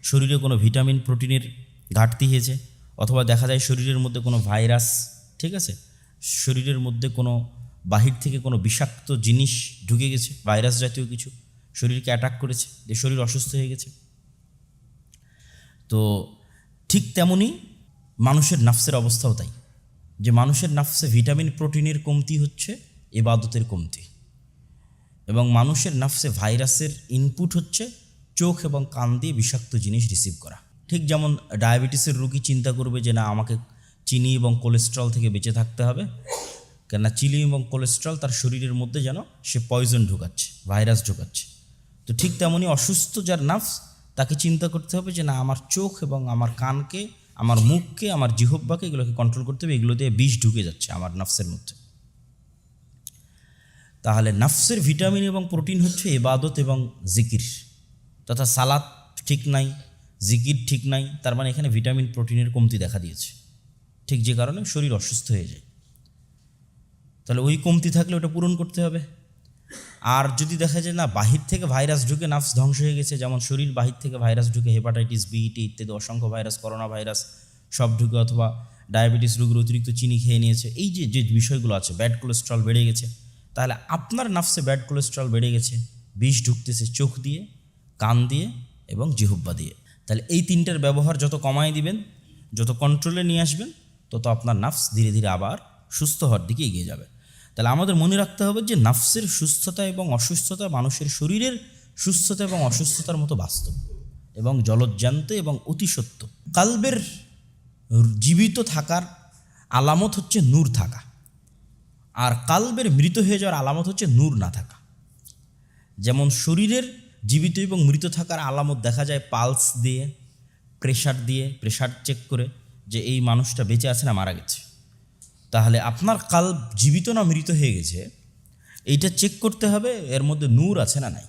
শরীরে কোনো ভিটামিন প্রোটিনের ঘাটতি হয়েছে, অথবা দেখা যায় শরীরের মধ্যে কোনো ভাইরাস, ঠিক আছে, শরীরের মধ্যে কোনো বাহির থেকে কোনো বিষাক্ত জিনিস ঢুকে গেছে, ভাইরাস জাতীয় কিছু শরীরকে অ্যাটাক করেছে, যে শরীর অসুস্থ হয়ে গেছে। তো ঠিক তেমনই মানুষের নফসের অবস্থাও তাই, যে মানুষের নফসে ভিটামিন প্রোটিনের কমতি হচ্ছে ইবাদতের কমতি, এবং মানুষের নফসে ভাইরাসের ইনপুট হচ্ছে চোখ এবং কান দিয়ে বিষাক্ত জিনিস রিসিভ করা। ঠিক যেমন ডায়াবেটিসের রোগী চিন্তা করবে যে না, আমাকে চিনি এবং কোলেস্ট্রল থেকে বেঁচে থাকতে হবে, কেননা চিনি এবং কোলেস্ট্রল তার শরীরের মধ্যে যেন সে পয়জন ঢোকাচ্ছে, ভাইরাস ঢোকাচ্ছে। তো ঠিক তেমনই অসুস্থ যার নফস, তাকে চিন্তা করতে হবে যে না, আমার চোখ এবং আমার কানকে, আমার মুখকে, আমার জিহ্বাকে, এগুলোকে কন্ট্রোল করতে হবে, এগুলো দিয়ে বিষ ঢুকে যাচ্ছে আমার নফসের মধ্যে। তাহলে নফসের ভিটামিন এবং প্রোটিন হচ্ছে ইবাদত এবং জিকির, তথা সালাত ঠিক নাই, জিকির ঠিক নাই, তার মানে এখানে ভিটামিন প্রোটিনের কমতি দেখা দিয়েছে, ঠিক যে কারণে শরীর অসুস্থ হয়ে যায়। তাহলে ওই কমতি থাকলে ওটা পূরণ করতে হবে। আর যদি দেখা যায় না, বাহির থেকে ভাইরাস ঢুকে নফস ধ্বংস হয়ে গেছে, যেমন শরীর বাহির থেকে ভাইরাস ঢুকে, হেপাটাইটিস বি, টি ইত্যাদি অসংখ্য ভাইরাস, করোনা ভাইরাস সব ঢুকে, অথবা ডায়াবেটিস রোগীর অতিরিক্ত চিনি খেয়ে নিয়েছে, এই যে যে বিষয়গুলো আছে, ব্যাড কোলেস্ট্রল বেড়ে গেছে, তাহলে আপনার নফসে ব্যাড কোলেস্ট্রল বেড়ে গেছে, বিষ ঢুকতেছে চোখ দিয়ে, কান দিয়ে এবং জিহ্বা দিয়ে। তাহলে এই তিনটার ব্যবহার যত কমায় দিবেন, যত কন্ট্রোলে নিয়ে আসবেন, তত আপনার নফস ধীরে ধীরে আবার সুস্থ হওয়ার দিকে এগিয়ে যাবে। তাহলে আমাদের মনে রাখতে হবে যে নফসের সুস্থতা এবং অসুস্থতা মানুষের শরীরের সুস্থতা এবং অসুস্থতার মতো বাস্তব এবং জলজ্জান্ত এবং অতি সত্য। কালবের জীবিত থাকার আলামত হচ্ছে নূর থাকা, আর কালবের মৃত হয়ে যাওয়ার আলামত হচ্ছে নূর না থাকা। যেমন শরীরের জীবিত এবং মৃত থাকার আলামত দেখা যায় পালস দিয়ে, প্রেশার চেক করে যে এই মানুষটা বেঁচে আছে না মারা গেছে। তাহলে আপনার কাল্ব জীবিত না মৃত হয়ে গেছে এইটা চেক করতে হবে, এর মধ্যে নূর আছে না নাই।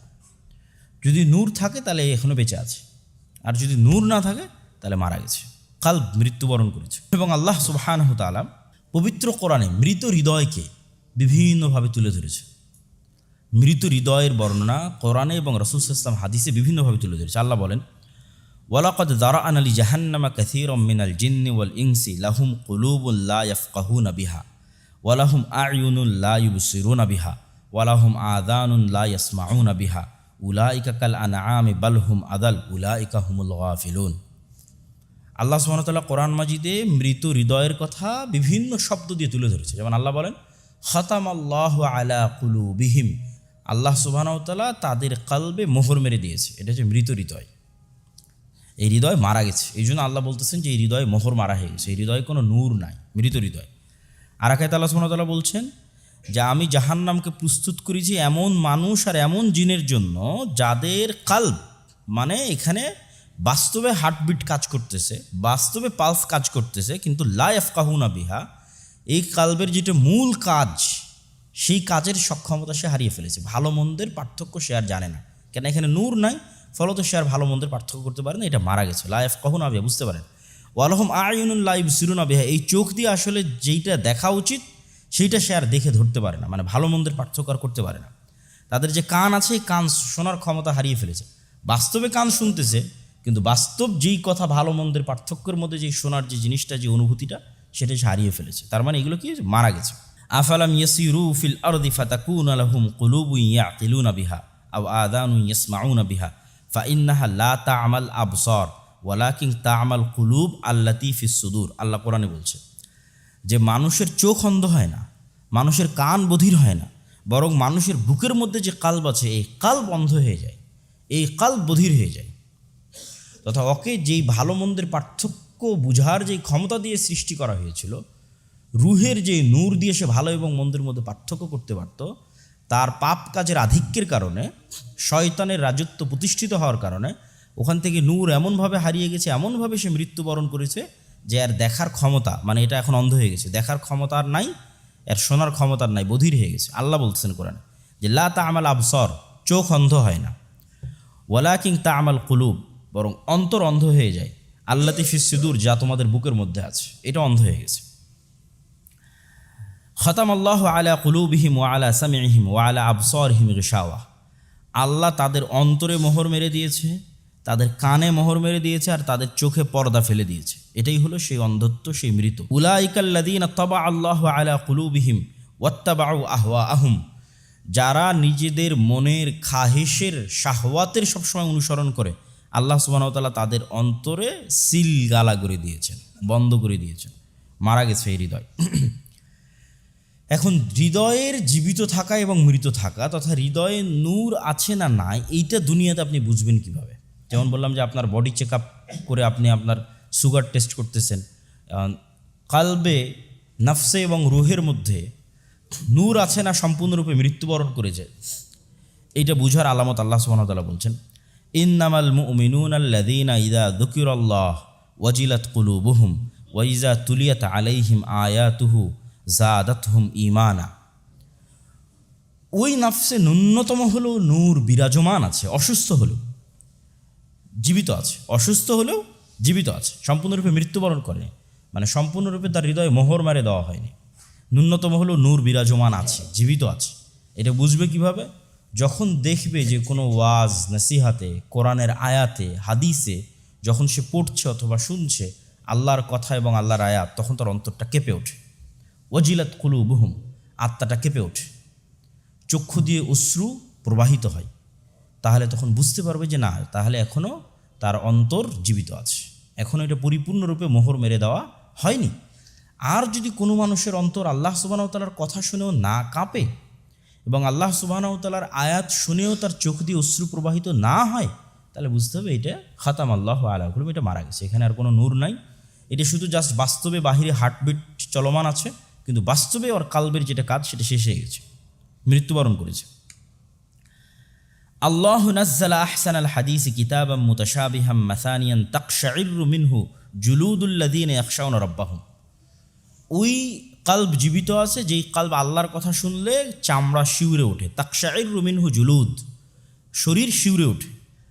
যদি নূর থাকে তাহলে এখনও বেঁচে আছে, আর যদি নূর না থাকে তাহলে মারা গেছে, কাল্ব মৃত্যুবরণ করেছে। এবং আল্লাহ সুবহানাহু তাআলা পবিত্র কোরআনে মৃত হৃদয়কে বিভিন্নভাবে তুলে ধরেছে। মৃত হৃদয়ের বর্ণনা কোরআনে এবং রাসূল সাল্লাল্লাহু আলাইহি ওয়াসাল্লাম হাদিসে বিভিন্নভাবে তুলে ধরেছে। আল্লাহ বলেন, ওয়ালাকাদ যারা'না লিজাহান্নামা কাসীরাম মিনাল জিন্নি ওয়াল ইনসি লাহুম কুলুবুন লা ইয়াফকাহুনা বিহা ওয়া লাহুম আ'য়ুনুন লা ইউবসিরুনা বিহা ওয়া লাহুম আযানুন লা ইয়াসমাউনা বিহা উলাইকা কাল আনআমি বাল হুম আদাল উলাইকা হুমুল গাফিলুন। আল্লাহ সুবহানাহু ওয়া তাআলা কোরআন মাজিদে মৃত হৃদয়ের কথা বিভিন্ন শব্দ দিয়ে তুলে ধরেছে। যেমন আল্লাহ বলেন, খাতামাল্লাহু আলা কুলুবিহিম, আল্লাহ সুবহানাহু ওয়া তাআলা তাদের কলবে মোহর মেরে দিয়েছে। এটা হচ্ছে মৃত হৃদয়। এই হৃদয় মারা গেছে, এই জন্য আল্লাহ বলতেছেন যে এই হৃদয়ে মোহর মারা হয়ে গেছে, এই হৃদয়ে কোনো নূর নাই, মৃত হৃদয়। আর আয়াতে আল্লাহ সুবহানাহু ওয়া তাআলা বলছেন যে আমি জাহান্নামকে প্রস্তুত করেছি এমন মানুষ আর এমন জিনের জন্য যাদের কাল্ব, মানে এখানে বাস্তবে হার্টবিট কাজ করতেছে, বাস্তবে পালস কাজ করতেছে, কিন্তু লা ইয়াফকাহুনা বিহা, এই কাল্বের যেটা মূল কাজ সেই কাজের সক্ষমতা সে হারিয়ে ফেলেছে। ভালো মন্দের পার্থক্য সে আর জানে না, কেন এখানে নূর নাই, ফলত সে আর ভালো মন্দের পার্থক্য করতে পারে না, এটা মারা গেছে। লা ইয়াফকাহুনা বিহা, বুঝতে পারেন। ওয়া লাহুম আ'য়ুনুন লা ইউবসিরুনা বিহা, এই চোখ দিয়ে আসলে যেইটা দেখা উচিত সেইটা সে আর দেখে ধরতে পারে না, মানে ভালো মন্দের পার্থক্য আর করতে পারে না। তাদের যে কান আছে, এই কান শোনার ক্ষমতা হারিয়ে ফেলেছে। বাস্তবে কান শুনতেছে, কিন্তু বাস্তব যেই কথা ভালো মন্দের পার্থক্যের মধ্যে যেই শোনার যে জিনিসটা, যে অনুভূতিটা, সেটা সে হারিয়ে ফেলেছে। তার মানে এগুলো কি মারা গেছে। আফালাম ইয়াসিরু ফিল আরদি ফাতাকুনা লাহুম কুলুবুন ইয়াকিলুনা বিহা আও আযানুন ইয়াসমাউনা বিহা ফাইন্নাহা লা তা'মাল আবসার ওয়ালাকিন তা'মাল কুলুব আল্লাতী ফিস সুদূর। আল্লাহ কোরআনে বলছে যে মানুষের চোখ অন্ধ হয় না, মানুষের কান বধির হয় না, বরং মানুষের বুকের মধ্যে যে কাল্ব আছে, এই কাল্ব অন্ধ হয়ে যায়, এই কাল্ব বধির হয়ে যায়। তথা ওকে যেই ভালো মন্দের পার্থক্য বুঝার যেই ক্ষমতা দিয়ে সৃষ্টি করা হয়েছিল, রুহের যে নূর দিয়ে সে ভালো এবং মন্দের মধ্যে পার্থক্য করতে পারত, তার পাপ কাজের আধিক্যের কারণে, শয়তানের রাজত্ব প্রতিষ্ঠিত হওয়ার কারণে ওখান থেকে নূর এমনভাবে হারিয়ে গেছে, এমনভাবে সে মৃত্যুবরণ করেছে যে আর দেখার ক্ষমতা, মানে এটা এখন অন্ধ হয়ে গেছে, দেখার ক্ষমতা আর নাই, এর শোনার ক্ষমতা আর নাই, বধির হয়ে গেছে। আল্লাহ বলতেছেন কোরআনে যে লা তা'মাল আবসার, চোখ অন্ধ হয় না, ওয়ালাকিন তা'মাল কুলুব, বরং অন্তর অন্ধ হয়ে যায়, আল্লাতী ফিস সুদূর, যা তোমাদের বুকের মধ্যে আছে, এটা অন্ধ হয়ে গেছে। খাতামাল্লাহু আলা কুলুবিহিম ওয়া আলা সামিইহিম ওয়া আলা আবসারিহিম গিশাওয়া, আল্লাহ তাদের অন্তরে মোহর মেরে দিয়েছে, তাদের কানে মোহর মেরে দিয়েছে, আর তাদের চোখে পর্দা ফেলে দিয়েছে। এটাই হলো সেই অন্ধত্ব, সেই মৃত। উলাইকাল্লাযীনা তাবা আল্লাহু আলা কুলুবিহিম ওয়াত্তাবাউ আহওয়াআহুম, যারা নিজেদের মনের খাহেশের শাহওয়াতের সবসময় অনুসরণ করে, আল্লাহ সুবহানাহু ওয়া তাআলা তাদের অন্তরে সিল গালা করে দিয়েছেন, বন্ধ করে দিয়েছেন, মারা গেছে এই হৃদয়। এখন হৃদয়ের জীবিত থাকা এবং মৃত থাকা, তথা হৃদয়ে নূর আছে না নাই, এইটা দুনিয়াতে আপনি বুঝবেন কিভাবে? যেমন বললাম যে আপনার বডি চেক আপ করে আপনি আপনার সুগার টেস্ট করতেছেন, কালবে, নফসে এবং রুহের মধ্যে নূর আছে না সম্পূর্ণরূপে মৃত্যুবরণ করেছে, এইটা বুঝার আলামত আল্লাহ সুবহানাহু ওয়া তাআলা বলছেন, ইন্নামাল মুমিনুনা আল্লাযীনা ইযা যুকিরাল্লাহ ওয়াজিলাত কুলুবুহুম ওয়া ইযা তুলিয়াত আলাইহিম আয়াতুহু জাদাতহুম ঈমানা। ওই নফসে ন্যূনতম হলেও নূর বিরাজমান আছে, অসুস্থ হলেও জীবিত আছে, অসুস্থ হলেও জীবিত আছে, সম্পূর্ণরূপে মৃত্যুবরণ করেনি, মানে সম্পূর্ণরূপে তার হৃদয়ে মোহর মারে দেওয়া হয়নি, ন্যূনতম হলেও নূর বিরাজমান আছে, জীবিত আছে। এটা বুঝবে কিভাবে? যখন দেখবে যে কোনো ওয়াজ নসিহাতে, কোরআনের আয়াতে, হাদিসে যখন সে পড়ছে অথবা শুনছে আল্লাহর কথা এবং আল্লাহর আয়াত, তখন তার অন্তরটা কেঁপে ওঠে, ওয়াজিলাত কুলুবুহুম, আত্মাটা কেঁপে ওঠে, চক্ষু দিয়ে অশ্রু প্রবাহিত হয়, তাহলে তখন বুঝতে পারবে যে না, তাহলে এখনও তার অন্তর জীবিত আছে, এখনও এটা পরিপূর্ণরূপে মোহর মেরে দেওয়া হয়নি। আর যদি কোনো মানুষের অন্তর আল্লাহ সুবহানাহু ওয়া তাআলার কথা শুনেও না কাঁপে এবং আল্লাহ সুবহানাহু ওয়া তাআলার আয়াত শুনেও তার চোখ দিয়ে অশ্রু প্রবাহিত না হয়, তাহলে বুঝতে হবে এটা খাতামাল্লাহু আলা কুলুবিহিম, এটা মারা গেছে, এখানে আর কোনো নূর নাই। এটা শুধু জাস্ট বাস্তবে বাহিরে হার্টবিট চলমান আছে, কিন্তু বাস্তবে ওর কালবের যেটা কাজ সেটা শেষ হয়ে গেছে, মৃত্যুবরণ করেছে। আল্লাহু নাজ্জালা আহসানাল হাদিসি কিতাবাম মুতাশাবিহাম মাসানিয়ান তাকশাইরু মিনহু জুলুদুল্লাযীনা ইয়াখশাউনা রাব্বাহুম। ওই কলব জীবিত আছে যেই কলব আল্লাহর কথা শুনলে চামড়া শিউরে ওঠে। তাকশাইরু মিনহু জুলুদ, শরীর শিউরে ওঠে,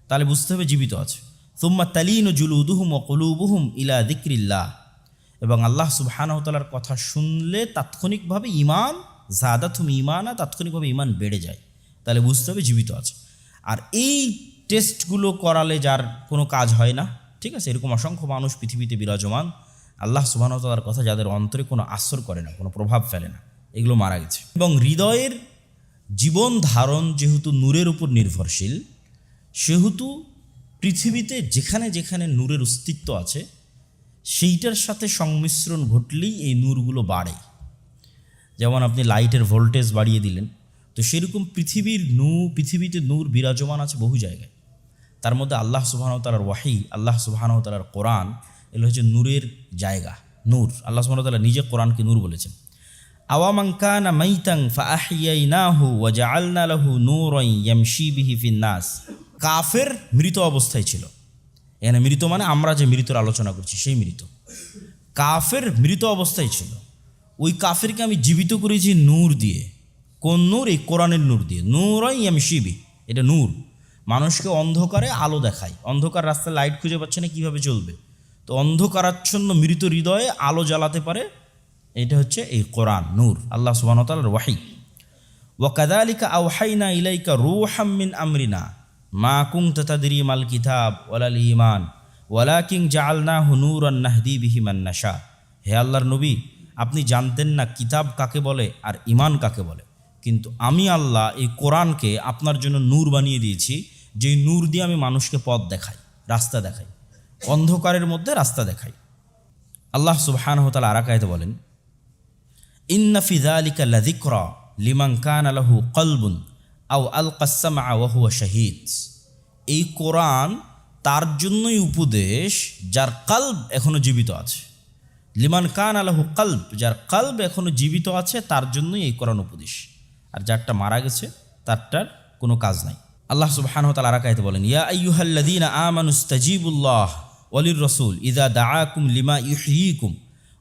তাহলে বুঝতে হবে জীবিত আছে। সুম্মা তালিনু জুলুদুহুম ওয়া কুলুবুহুম ইলা যিকরিল্লাহ, এবং আল্লাহ সুবহানাহু ওয়া তাআলার কথা শুনলে তাৎক্ষণিকভাবে ঈমান, যাদাতুহুম ঈমানা, তাৎক্ষণিকভাবে ঈমান বেড়ে যায়, তাহলে বুঝতে হবে জীবিত আছে। আর এই টেস্টগুলো করালে যার কোনো কাজ হয় না, ঠিক আছে, এরকম অসংখ্য মানুষ পৃথিবীতে বিরাজমান, আল্লাহ সুবহানাহু ওয়া তাআলার কথা যাদের অন্তরে কোনো আসর করে না, কোনো প্রভাব ফেলে না, এগুলো মারা গেছে। এবং হৃদয়ের জীবন ধারণ যেহেতু নূরের উপর নির্ভরশীল, সেহেতু পৃথিবীতে যেখানে যেখানে নূরের অস্তিত্ব আছে সেইটার সাথে সংমিশ্রণ ঘটলেই এই নূরগুলো বাড়ে। যেমন আপনি লাইটের ভোল্টেজ বাড়িয়ে দিলেন, তো সেরকম পৃথিবীতে নূর বিরাজমান আছে বহু জায়গায়। তার মধ্যে আল্লাহ সুবহানাহু ওয়া তাআলার ওয়াহী, আল্লাহ সুবহানাহু ওয়া তাআলার কোরআন, এগুলো হচ্ছে নূরের জায়গা, নূর। আল্লাহ সুবহানাহু ওয়া তাআলা নিজে কোরআনকে নূর বলেছেন। আওয়ামান কানা মাইতান ফাআহইয়াইনাহু ওয়া জাআলনা লাহু নূরান ইয়ামশি বিহি ফিন নাস। কাফের মৃত অবস্থায় ছিল, এখানে মৃত মানে আমরা যে মৃতর আলোচনা করছি সেই মৃত। কাফের মৃত অবস্থায় ছিল, ওই কাফেরকে আমি জীবিত করেছি নূর দিয়ে। কোন নূর? এই কোরআনের নূর দিয়ে। নূরান ইয়ামশি বিহি, এটা নূর। মানুষকে অন্ধকারে আলো দেখায়, অন্ধকার রাস্তায় লাইট খুঁজে পাচ্ছে না, কীভাবে চলবে? তো অন্ধকারাচ্ছন্ন মৃত হৃদয়ে আলো জ্বালাতে পারে, এটা হচ্ছে এই কোরআন, নূর, আল্লাহ সুবহানাহু ওয়া তাআলার ওয়াহী। ওয়া কাযালিকা আওহাইনা ইলাইকা রূহাম মিন আমরিনা মা কুনতা তাদরি মাল কিতাব ওয়ালাল ঈমান ওয়ালাকিন জাআলনাহু নূরান নাহদি বিহি মান নাশা। হে আল্লাহর নবী, আপনি জানতেন না কিতাব কাকে বলে আর ঈমান কাকে বলে, কিন্তু আমি আল্লাহ এই কোরআনকে আপনার জন্য নূর বানিয়ে দিয়েছি, যেই নূর দিয়ে আমি মানুষকে পথ দেখাই, রাস্তা দেখাই, অন্ধকারের মধ্যে রাস্তা দেখাই। আল্লাহ সুবহানাহু ওয়া তাআলা আরেক আয়াতে বলেন, ইন্না ফি যালিকা লাযিকরা লিমান কানা লাহু কলবুন আও আলকাস সামআ ওয়া হুয়া শাহীদ। এই কোরআন তার জন্যই উপদেশ যার কলব এখনো জীবিত আছে। লিমান কানা লাহু কলব, যার কলব এখনো জীবিত আছে তার জন্যই এই কোরআন উপদেশ, আর যারটা মারা গেছে তারটার কোনো কাজ নাই। আল্লাহ সুবহানাহু ওয়া তাআলা আরেক আয়াতে বলেন, ইয়া আইয়ুহাল্লাযীনা আমানুস্তাজিবুল্লাহ ওয়ালির রাসূল ইযা দাআকুম লিমা ইউহয়িকুম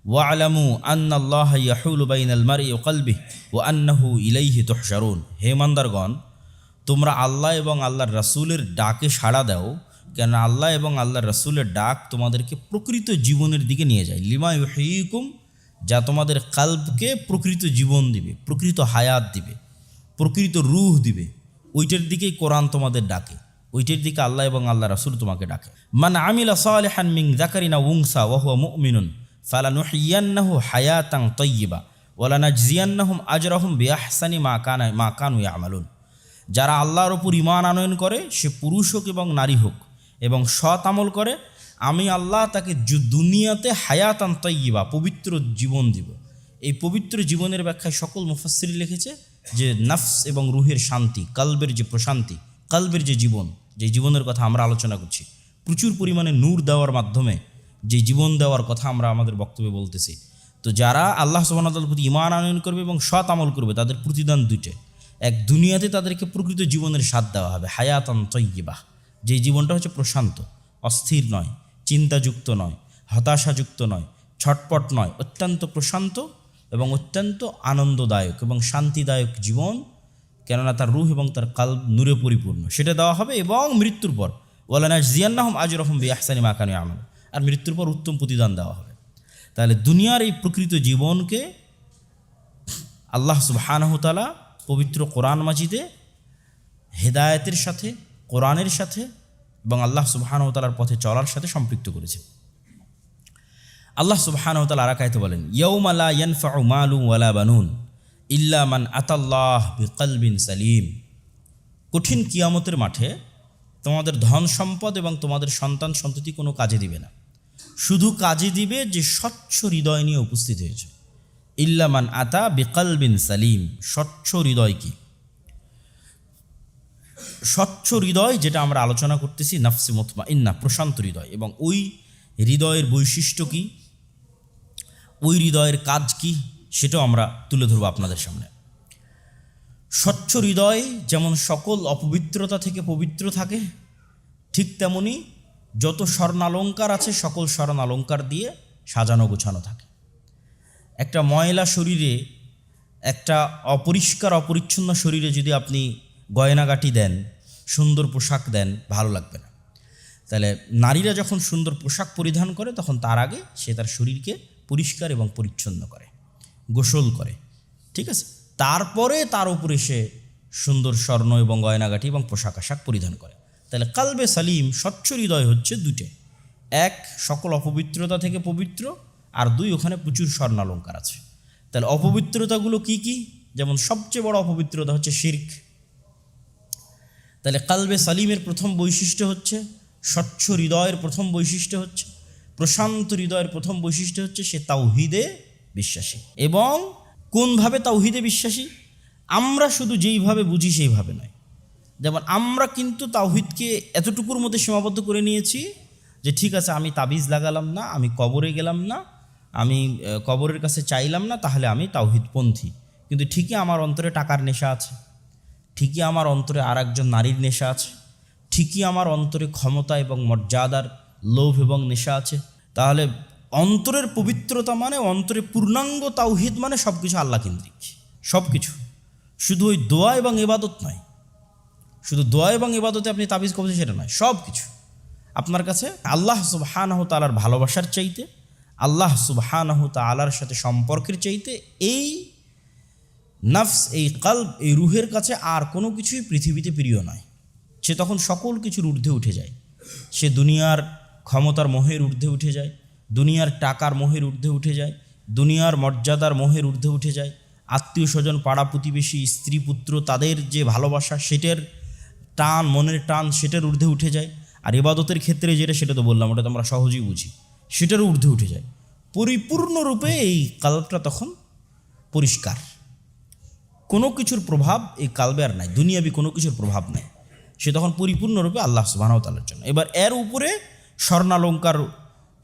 ওয়া'লামু আন্নাল্লাহা ইয়াহুলু বাইনাল মারই ওয়া কলবিহি ওয়া আন্নাহু ইলাইহি তুহশারুন। হে ইমানদারগণ, তোমরা আল্লাহ এবং আল্লাহর রাসূলের ডাকে সাড়া দাও, কেন আল্লাহ এবং আল্লাহর রাসূলের ডাক তোমাদেরকে প্রকৃত জীবনের দিকে নিয়ে যায়। লিমা ইউহয়িকুম, যা তোমাদের কলবকে প্রকৃত জীবন দিবে, প্রকৃত হায়াত দিবে, প্রকৃত রূহ দিবে, ওইটার দিকেই কোরআন তোমাদের ডাকে, ওইটার দিকে আল্লাহ এবং আল্লাহ রাসূল তোমাকে ডাকে। মান আমিলা সালিহান মিন যাকারিন আও উনসা ওয়া হুয়া মুমিনুন ফালানুহইয়ান্নাহু হায়াতান তাইয়্যিবা ওয়া লানাজজিয়ান্নাহুম আজরাহুম বিআহসানি মা কানু ইয়ামালুন। যারা আল্লাহর উপর ঈমান আনয়ন করে, সে পুরুষ হোক এবং নারী হোক, এবং সৎ আমল করে, আমি আল্লাহ তাকে দুনিয়াতে হায়াতান তাইয়্যিবা, পবিত্র জীবন দিব। এই পবিত্র জীবনের ব্যাখ্যায় সকল মুফাসসির লিখেছে যে নফস এবং রুহের শান্তি, কলবের যে প্রশান্তি, কলবের যে জীবন, যে জীবনের কথা আমরা আলোচনা করছি, প্রচুর পরিমাণে নূর দেওয়ার মাধ্যমে যে জীবন দেওয়ার কথা আমরা আমাদের বক্তব্যে বলতেছি। তো যারা আল্লাহ সুবহানাহু ওয়া তাআলার প্রতি ঈমান আনয়ন করবে এবং সৎ আমল করবে, তাদের প্রতিদান দুইটা। এক, দুনিয়াতে তাদেরকে প্রকৃত জীবনের স্বাদ দেওয়া হবে, হায়াতান তাইয়্যিবা, যে জীবনটা হচ্ছে প্রশান্ত, অস্থির নয়, চিন্তাযুক্ত নয়, হতাশাযুক্ত নয়, ছটপট নয়, অত্যন্ত প্রশান্ত এবং অত্যন্ত আনন্দদায়ক এবং শান্তিদায়ক জীবন, কেননা তার রূহ এবং তার কলব নূরে পরিপূর্ণ, সেটা দেওয়া হবে। এবং মৃত্যুর পর ওয়ালানাজজিয়ান্নাহুম আজরাহুম বিআহসানি মা কানু ইয়ামালুন, আর মৃত্যুর পর উত্তম প্রতিদান দেওয়া হবে। তাহলে দুনিয়ার এই প্রকৃত জীবনকে আল্লাহ সুবহানাহু ওয়া তাআলা পবিত্র কোরআন মাজিদে হেদায়েতের সাথে, কোরআনের সাথে এবং আল্লাহ সুবহানাহু ওয়া তাআলার পথে চলার সাথে সম্পৃক্ত করেছে। আল্লাহ সুবহানাহু ওয়া তাআলা আরেক আয়াতে বলেন, ইয়াউমা লা ইয়ানফাউ মালুন ওয়ালা বানুন ইল্লা মান আতাল্লাহ বিকলবিন সালিম। কঠিন কিয়ামতের মাঠে তোমাদের ধন সম্পদ এবং তোমাদের সন্তান সন্ততি কোনো কাজে দিবে না, শুধু কাজে দিবে যে স্বচ্ছ হৃদয় নিয়ে উপস্থিত হয়েছে। ইল্লা মান আতা বিকলবিন সালিম, স্বচ্ছ হৃদয় কি? স্বচ্ছ হৃদয় যেটা আমরা আলোচনা করতেছি, নাফসে মুতমাইন্না, প্রশান্ত হৃদয়। এবং ওই হৃদয়ের বৈশিষ্ট্য কি, ওই হৃদয়ের কাজ কি, সেটাও আমরা তুলে ধরবো আপনাদের সামনে। স্বচ্ছ হৃদয় যেমন সকল অপবিত্রতা থেকে পবিত্র থাকে, ঠিক তেমনি যত স্বর্ণালঙ্কার আছে সকল স্বর্ণালঙ্কার দিয়ে সাজানো গোছানো থাকে। একটা ময়লা শরীরে, একটা অপরিষ্কার অপরিচ্ছন্ন শরীরে যদি আপনি গয়নাগাটি দেন, সুন্দর পোশাক দেন, ভালো লাগবে না। তাহলে নারীরা যখন সুন্দর পোশাক পরিধান করে তখন তার আগে সে তার শরীরকে পরিষ্কার এবং পরিচ্ছন্ন করে, গোসল করে, ঠিক আছে? তারপরে তার উপরে সে সুন্দর স্বর্ণ এবং গয়নাগাটি এবং পোশাক আশাক পরিধান করে। তাহলে কালবে সালিম, স্বচ্ছ হৃদয় হচ্ছে দুটো, এক সকল অপবিত্রতা থেকে পবিত্র, আর দুই ওখানে প্রচুর স্বর্ণালঙ্কার আছে। তাহলে অপবিত্রতাগুলো কি কি? যেমন সবচেয়ে বড় অপবিত্রতা হচ্ছে শিরক। তাহলে কালবে সালিমের প্রথম বৈশিষ্ট্য হচ্ছে, স্বচ্ছ হৃদয়ের প্রথম বৈশিষ্ট্য হচ্ছে, প্রশান্ত হৃদয়ের প্রথম বৈশিষ্ট্য হচ্ছে সে তাওহীদে বিশ্বাসী। এবং কোনভাবে তাওহীদে বিশ্বাসী? আমরা শুধু যেইভাবে বুঝি সেইভাবে নয়। যেমন আমরা কিন্তু তাওহীদকে এতটুকুর মধ্যে সীমাবদ্ধ করে নিয়েছি যে ঠিক আছে, আমি তাবিজ লাগালাম না, আমি কবরে গেলাম না, আমি কবরের কাছে চাইলাম না, তাহলে আমি তাওহীদপন্থী। কিন্তু ঠিকই আমার অন্তরে টাকার নেশা আছে, ঠিকই আমার অন্তরে আর একজন নারীর নেশা আছে, ঠিকই আমার অন্তরে ক্ষমতা এবং মর্যাদার লোভ এবং নেশা আছে। তাহলে অন্তরের পবিত্রতা মানে, অন্তরে পূর্ণাঙ্গ তাওহীদ মানে সব কিছু আল্লাহ কেন্দ্রিক, সব কিছু। শুধু ওই দোয়া এবং ইবাদত নয়, শুধু দোয়া এবং ইবাদতে আপনি তাবিজ কবজ সেটা নয়, সব কিছু আপনার কাছে আল্লাহ সুবহানাহু তাআলার ভালোবাসার চাইতে, আল্লাহ সুবহানাহু তাআলার সাথে সম্পর্কের চাইতে এই নফস, এই কলব, এই রুহের কাছে আর কোনো কিছুই পৃথিবীতে প্রিয় নয়। সে তখন সকল কিছুর ঊর্ধ্বে উঠে যায়। সে দুনিয়ার ক্ষমতার মোহের ঊর্ধ্বে উঠে যায়, দুনিয়ার টাকার মোহের ঊর্ধ্বে উঠে যায়, দুনিয়ার মর্যাদার মোহের ঊর্ধ্বে উঠে যায়, আত্মীয় স্বজন, পাড়া প্রতিবেশী, স্ত্রী পুত্র, তাদের যে ভালোবাসা, সেটার টান, মনের টান, সেটার ঊর্ধ্বে উঠে যায়। আর ইবাদতের ক্ষেত্রে যেটা, সেটা তো বললাম, ওটা তো আমরা সহজেই বুঝি, সেটার ঊর্ধ্বে উঠে যায়। পরিপূর্ণরূপে এই কালবটা তখন পরিষ্কার, কোনো কিছুর প্রভাব এই কালবে আর নাই, দুনিয়াবি কোনো কিছুর প্রভাব নাই। সে তখন পরিপূর্ণরূপে আল্লাহ সুবহানাহু ওয়া তাআলার জন্য। এবার এর উপরে স্বর্ণালঙ্কার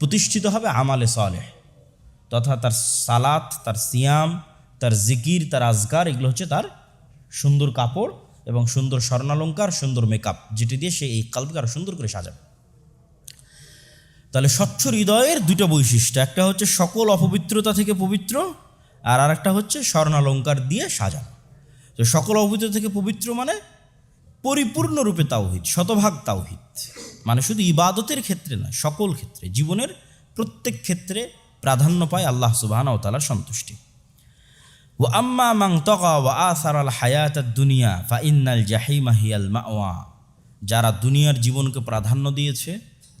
প্রতিষ্ঠিত হবে আমালে সালেহ, তথা তার সালাত, তার সিয়াম, তার জিকির, তার আজকার, এগুলো হচ্ছে তার সুন্দর কাপড় এবং সুন্দর স্বর্ণালঙ্কার, সুন্দর মেকআপ, যেটি দিয়ে সে এই কালবকে আরো সুন্দর করে সাজাবে। তাহলে স্বচ্ছ হৃদয়ের দুটো বৈশিষ্ট্য, একটা হচ্ছে সকল অপবিত্রতা থেকে পবিত্র, আর আরেকটা হচ্ছে স্বর্ণালঙ্কার দিয়ে সাজানো। তো সকল অপবিত্র থেকে পবিত্র মানে পরিপূর্ণরূপে তাওহীদ, শতভাগ তাওহীদ, মানে শুধু ইবাদতের ক্ষেত্রে নয়, সকল ক্ষেত্রে, জীবনের প্রত্যেক ক্ষেত্রে প্রাধান্য পায় আল্লাহ সুবহানাহু ওয়া তাআলার সন্তুষ্টি। ওয়া আম্মা মান তাগা ওয়া আসারাল হায়াতাদ দুনিয়া ফা ইন্নাল জাহিমা হিয়াল মাওয়া। যারা দুনিয়ার জীবনকে প্রাধান্য দিয়েছে,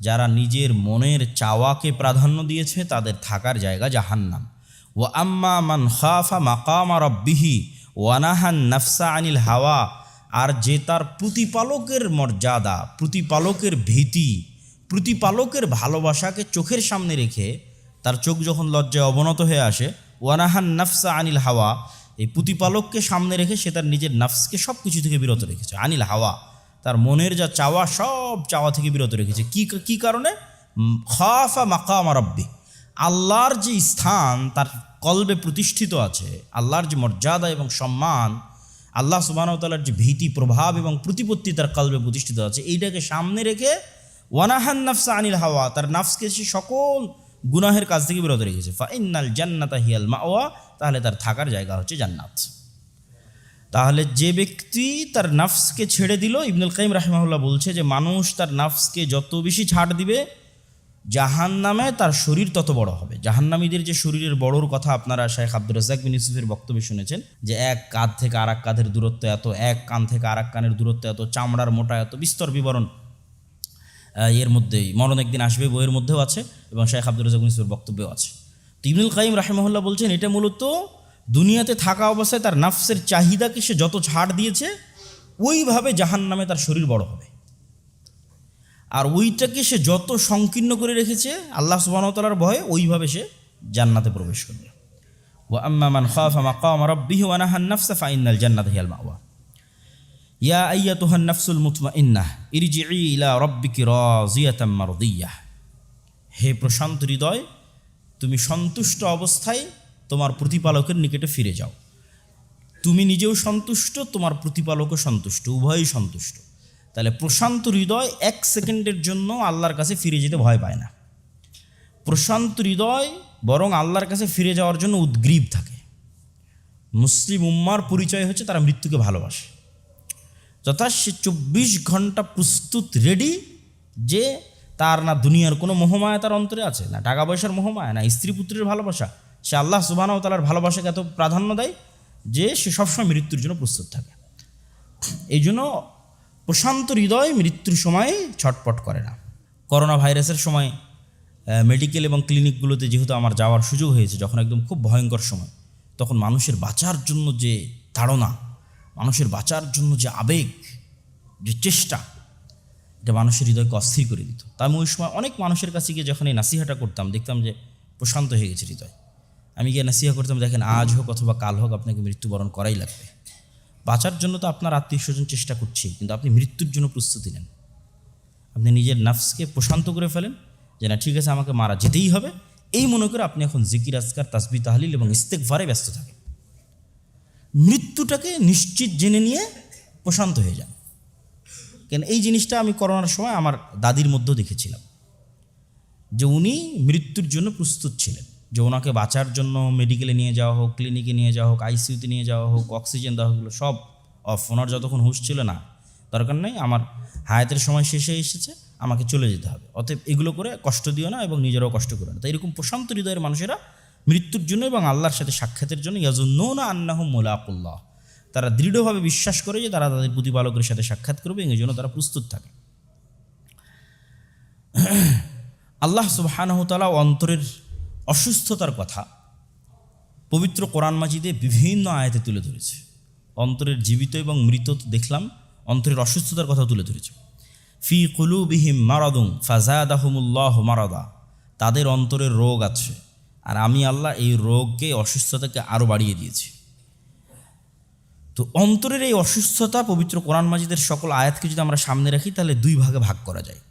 যারা নিজের মনের চাওয়াকে প্রাধান্য দিয়েছে, তাদের থাকার জায়গা জাহান্নাম। ওয়া আম্মা মান খাফা মাকামা রাব্বিহি ওয়া নাহান নাফসা আনিল হাওয়া। আর যে তার প্রতিপালকের মর্যাদা, প্রতিপালকের ভীতি, প্রতিপালকের ভালোবাসাকে চোখের সামনে রেখে, তার চোখ যখন লজ্জায় অবনত হয়ে আসে, ওয়ানাহান নাফসা আনিল হাওয়া, এই প্রতিপালককে সামনে রেখে সে তার নিজের নাফসকে সব কিছু থেকে বিরত রেখেছে। আনিল হাওয়া, তার মনের যা চাওয়া, সব চাওয়া থেকে বিরত রেখেছে। কি কারণে? খাফা মাকাম রাব্বি, আল্লাহর যে স্থান তার কলবে প্রতিষ্ঠিত আছে, আল্লাহর যে মর্যাদা এবং সম্মান, আল্লাহ সুবহানাহু ওয়া তাআলার যে ভীতি, প্রভাব এবং প্রতিপত্তি তার কলবে প্রতিষ্ঠিত আছে, এইটাকে সামনে রেখে ওয়ানাহান নাফসা আনিল হাওয়া, তার নাফসকে সে সকল গুনাহের কাজ থেকে বিরত রেখেছে। ফা ইন্নাল জান্নাতা হিয়াল মাওয়া, তাহলে তার থাকার জায়গা হচ্ছে জান্নাত। তাহলে যে ব্যক্তি তার নাফসকে ছেড়ে দিল, ইবনুল কাইয়িম রাহিমাহুল্লাহ বলছে যে মানুষ তার নাফসকে যত বেশি ছাড় দিবে, জাহান্নামে তার শরীর তত বড় হবে। জাহান্নামীদের যে শরীরের বড়র কথা আপনারা শাইখ আব্দুর রাজ্জাক বিন ইউসুফের বক্তব্যে শুনেছেন, যে এক কাঁধ থেকে আর এক কাঁধের দূরত্ব এত, এক কান থেকে আর এক কানের দূরত্ব এত, চামড়ার মোটা এত, বিস্তর বিবরণ এর মধ্যেই মরণ একদিন আসবে বইয়ের মধ্যেও আছে এবং শাইখ আব্দুর রাজ্জাক বিন ইউসুফের বক্তব্যেও আছে। তো ইবনুল কাইয়িম রাহিমাহুল্লাহ বলছেন এটা মূলত দুনিয়াতে থাকা অবস্থায় তার নাফসের চাহিদাকে সে যত ছাড় দিয়েছে, ওইভাবে জাহান্নামে তার শরীর বড় হবে। আর ওইটাকে সে যত সংকীর্ণ করে রেখেছে আল্লাহ সুবহানাহু ওয়া তাআলার ভয়ে, ওইভাবে সে জান্নাতে প্রবেশ করবে। ওয়া আম্মা মান খাফা মাকাম রাব্বিহি ওয়া নাহান নাফসা ফা ইন্নাল জান্নাতা হিয়াল মাওয়া। ইয়া আইয়াতুহান নাফসুল মুতমাইন্নাহ ইরজিই ইলা রাব্বিকি রাযিয়াতাম মারদিয়াহ। হে প্রশান্ত হৃদয়, তুমি সন্তুষ্ট অবস্থায় তোমার প্রতিপালকের নিকটে ফিরে যাও। তুমি নিজেও সন্তুষ্ট, তোমার প্রতিপালকও সন্তুষ্ট, উভয়ই সন্তুষ্ট। তাহলে প্রশান্ত হৃদয় 1 সেকেন্ডের জন্য আল্লাহর কাছে ফিরে যেতে ভয় পায় না। প্রশান্ত হৃদয় বরং আল্লাহর কাছে ফিরে যাওয়ার জন্য উদ্গ্রীব থাকে। মুসলিম উম্মার পরিচয় হচ্ছে তারা মৃত্যুকে ভালোবাসে, যথা সে 24 ঘন্টা প্রস্তুত রেডি, যে তার না দুনিয়ার কোনো মোহমায়া তার অন্তরে আছে, না টাকা পয়সার মোহমায়া, না স্ত্রী পুত্রের ভালোবাসা। সে আল্লাহ সুবহানাহু ওয়া তাআলার ভালোবাসাকে এত প্রাধান্য দেয় যে সে সবসময় মৃত্যুর জন্য প্রস্তুত থাকে। এই জন্য প্রশান্ত হৃদয় মৃত্যুর সময় ছটপট করে না। করোনা ভাইরাসের সময় মেডিকেল এবং ক্লিনিকগুলোতে যেহেতু আমার যাওয়ার সুযোগ হয়েছে, যখন একদম খুব ভয়ঙ্কর সময়, তখন মানুষের বাঁচার জন্য যে তাড়না, মানুষের বাঁচার জন্য যে আবেগ, যে চেষ্টা, এটা মানুষের হৃদয়কে অস্থির করে দিত। তা আমি ওই সময় অনেক মানুষের কাছে গিয়ে যখন এই নাসিহাটা করতাম, দেখতাম যে প্রশান্ত হয়ে গেছে হৃদয়। আমি গিয়ে নাসিহা করতাম, দেখেন আজ হোক অথবা কাল হোক আপনাকে মৃত্যুবরণ করাই লাগবে। বাঁচার জন্য তো আপনার আত্মীয় স্বজন চেষ্টা করছেই, কিন্তু আপনি মৃত্যুর জন্য প্রস্তুতি নেন। আপনি নিজের নাফসকে প্রশান্ত করে ফেলেন যে না, ঠিক আছে, আমাকে মারা যেতেই হবে, এই মনে করে আপনি এখন জিকির, আজকার, তাসবিহ, তাহলিল এবং ইস্তেগফারে ব্যস্ত থাকেন। মৃত্যুটাকে নিশ্চিত জেনে নিয়ে প্রশান্ত হয়ে যান। কেন এই জিনিসটা আমি করোনার সময় আমার দাদির মধ্যেও দেখেছিলাম, যে উনি মৃত্যুর জন্য প্রস্তুত ছিলেন, যে ওনাকে বাঁচার জন্য মেডিকেলে নিয়ে যাওয়া হোক, ক্লিনিকে নিয়ে যাওয়া হোক, আইসিইউতে নিয়ে যাওয়া হোক, অক্সিজেন দেওয়া হোক, সব অফ। ওনার যতক্ষণ হুঁশ ছিল, না দরকার নেই, আমার হায়াতের সময় শেষে এসেছে, আমাকে চলে যেতে হবে, অতএব এগুলো করে কষ্ট দিও না এবং নিজেরাও কষ্ট করো না। তাই এরকম প্রশান্ত হৃদয়ের মানুষেরা মৃত্যুর জন্য এবং আল্লাহর সাথে সাক্ষাতের জন্য ইয়াজুন্নুনা আন্নাহুম মুলাকুল্লাহ, তারা দৃঢ়ভাবে বিশ্বাস করে যে তারা তাদের প্রতিপালকের সাথে সাক্ষাৎ করবে, এই জন্য তারা প্রস্তুত থাকে। আল্লাহ সুবহানাহু ওয়া তাআলা অন্তরের অসুস্থতার কথা পবিত্র কোরআন মাজিদে বিভিন্ন আয়াতে তুলে ধরেছে। অন্তরের জীবিত এবং মৃত দেখলাম, অন্তরের অসুস্থতার কথা তুলে ধরেছে। ফি কুলুবিহিম মারাদুন ফাযাদাহুমুল্লাহু মারাদা, তাদের অন্তরের রোগ আছে, আর আমি আল্লাহ এই রোগকে, অসুস্থতাকে আরও বাড়িয়ে দিয়েছি। তো অন্তরের এই অসুস্থতা পবিত্র কোরআন মাজিদের সকল আয়াতকে যদি আমরা সামনে রাখি, তাহলে 2 ভাগে ভাগ করা যায়।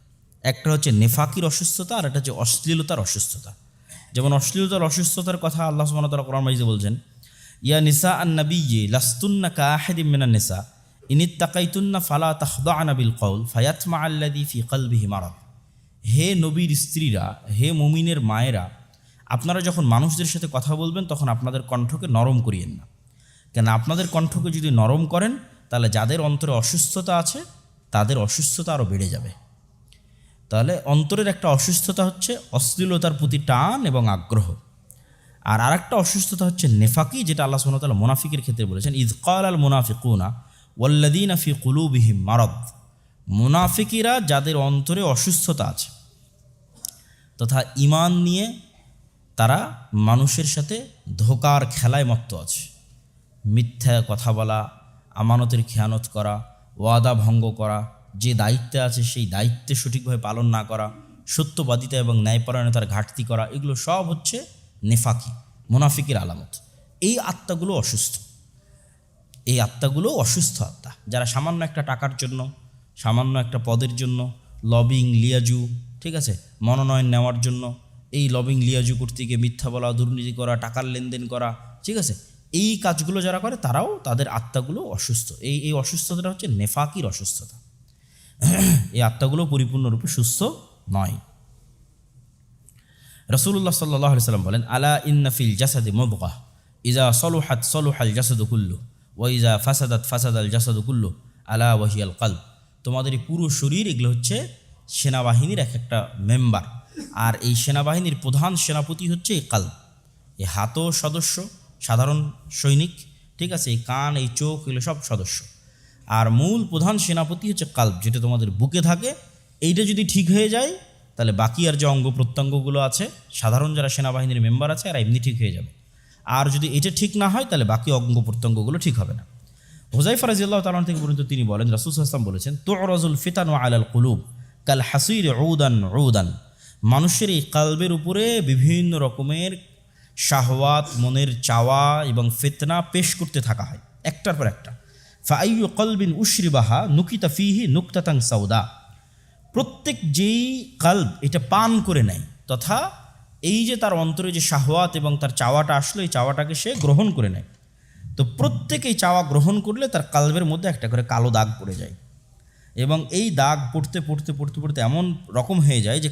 একটা হচ্ছে নেফাকির অসুস্থতা, আর একটা হচ্ছে অশ্লীলতার অসুস্থতা। যেমন অশ্লীলতার অসুস্থতার কথা আল্লাহ সুবহানাহু ওয়া তাআলা কোরআন মাজিদে বলছেন, ইয়া নিসা আন-নাবিয়্যি লাস্তুন্না কাআহাদিম মিনান নিসা ইনিত্তাকাইতুন্না ফালা তাখদা'না বিল কওল ফায়াতমাআল্লাযী ফি কলবিহি মারাদ। হে নবীর স্ত্রীরা, হে মুমিনের মায়েরা, আপনারা যখন মানুষদের সাথে কথা বলবেন তখন আপনাদের কণ্ঠকে নরম করিয়েন না। কেন আপনাদের কণ্ঠকে যদি নরম করেন, তাহলে যাদের অন্তরে অসুস্থতা আছে তাদের অসুস্থতা আরও বেড়ে যাবে। তাহলে অন্তরের একটা অসুস্থতা হচ্ছে অশ্লীলতার প্রতি টান এবং আগ্রহ, আর আরেকটা অসুস্থতা হচ্ছে নেফাকি, যেটা আল্লাহ সুবহানাহু ওয়া তাআলা মুনাফিকের ক্ষেত্রে বলেছেন, ইয ক্বালাল মুনাফিকুনা ওয়াল্লাযীনা ফি কুলুবিহিম মারাদ। মুনাফিকিরা যাদের অন্তরে অসুস্থতা আছে, তথা ঈমান নিয়ে তারা মানুষের সাথে ধোঁকার খেলায় মত্ত আছে। মিথ্যা কথা বলা, আমানতের খেয়ানত করা, ওয়াদা ভঙ্গ করা, যে দায়িত্বে আছে সেই দায়িত্বে সঠিকভাবে পালন না করা, সত্যবাদিতা এবং ন্যায়পরায়ণতার ঘাটতি করা, এগুলো সব হচ্ছে নেফাকি, মুনাফিকের আলামত। এই আত্মাগুলো অসুস্থ, এই আত্মাগুলো অসুস্থ আত্মা, যারা সামান্য একটা টাকার জন্য, সামান্য একটা পদের জন্য লবিং, লিয়াজু, ঠিক আছে, মনোনয়ন নেওয়ার জন্য এই লবিং লিয়াজু করতে গিয়ে মিথ্যা বলা, দুর্নীতি করা, টাকার লেনদেন করা, ঠিক আছে, এই কাজগুলো যারা করে তারাও, তাদের আত্মাগুলো অসুস্থ। এই অসুস্থতাটা হচ্ছে নেফাকির অসুস্থতা। এই আত্মাগুলো পরিপূর্ণরূপে সুস্থ নয়। রাসূলুল্লাহ সাল্লাল্লাহু আলাইহি ওয়াসাল্লাম বলেন, আলা ইন্না ফিল জাসাদি মুদগাহ ইযা সলুহাত সলুহাল জাসাদু কুল্লু ওয়া ইযা ফাসাদাত ফাসাদাল জাসাদু কুল্লু আলা ওয়া হিয়াল কলব। তোমাদের এই পুরো শরীর, এগুলো হচ্ছে সেনাবাহিনীর এক একটা মেম্বার, আর এই সেনাবাহিনীর প্রধান সেনাপতি হচ্ছে এই কলব। এই হাতও সদস্য, সাধারণ সৈনিক, ঠিক আছে, এই কান, এই চোখ, এগুলো সব সদস্য, আর মূল প্রধান সেনাপতি হচ্ছে কলব, যেটা তোমাদের বুকে থাকে। এইটা যদি ঠিক হয়ে যায়, তাহলে বাকি আর যে অঙ্গ প্রত্যঙ্গগুলো আছে, সাধারণ যারা সেনাবাহিনীর মেম্বার আছে, আর এমনি ঠিক হয়ে যাবে। আর যদি এটা ঠিক না হয়, তাহলে বাকি অঙ্গ প্রত্যঙ্গগুলো ঠিক হবে না। হুযায়ফা রাদিয়াল্লাহু তাআলা থেকে পর্যন্ত তিনি বলেন, রাসূল সাল্লাল্লাহু আলাইহি ওয়াসাল্লাম বলেছেন, তু'রাজুল ফিতানু আলাল কুলুব কাল হাসির উদান উদান। মানুষের এই কলবের উপরে বিভিন্ন রকমের শাহওয়াত, মনের চাওয়া এবং ফিতনা পেশ করতে থাকা হয় একটার পর একটা। ফাআইয়ু কলবিন উশরিবাহা নুকিতা ফিহি নুকতাতান সাউদা। প্রত্যেক যেই কলব এটা পান করে নেয়, তথা এই যে তার অন্তরে যে শাহওয়াত এবং তার চাওয়াটা আসলো, এই চাওয়াটাকে সে গ্রহণ করে নেয়, তো প্রত্যেকেই চাওয়া গ্রহণ করলে তার কালবের মধ্যে একটা করে কালো দাগ পড়ে যায়, এবং এই দাগ পড়তে পড়তে পড়তে পড়তে এমন রকম হয়ে যায় যে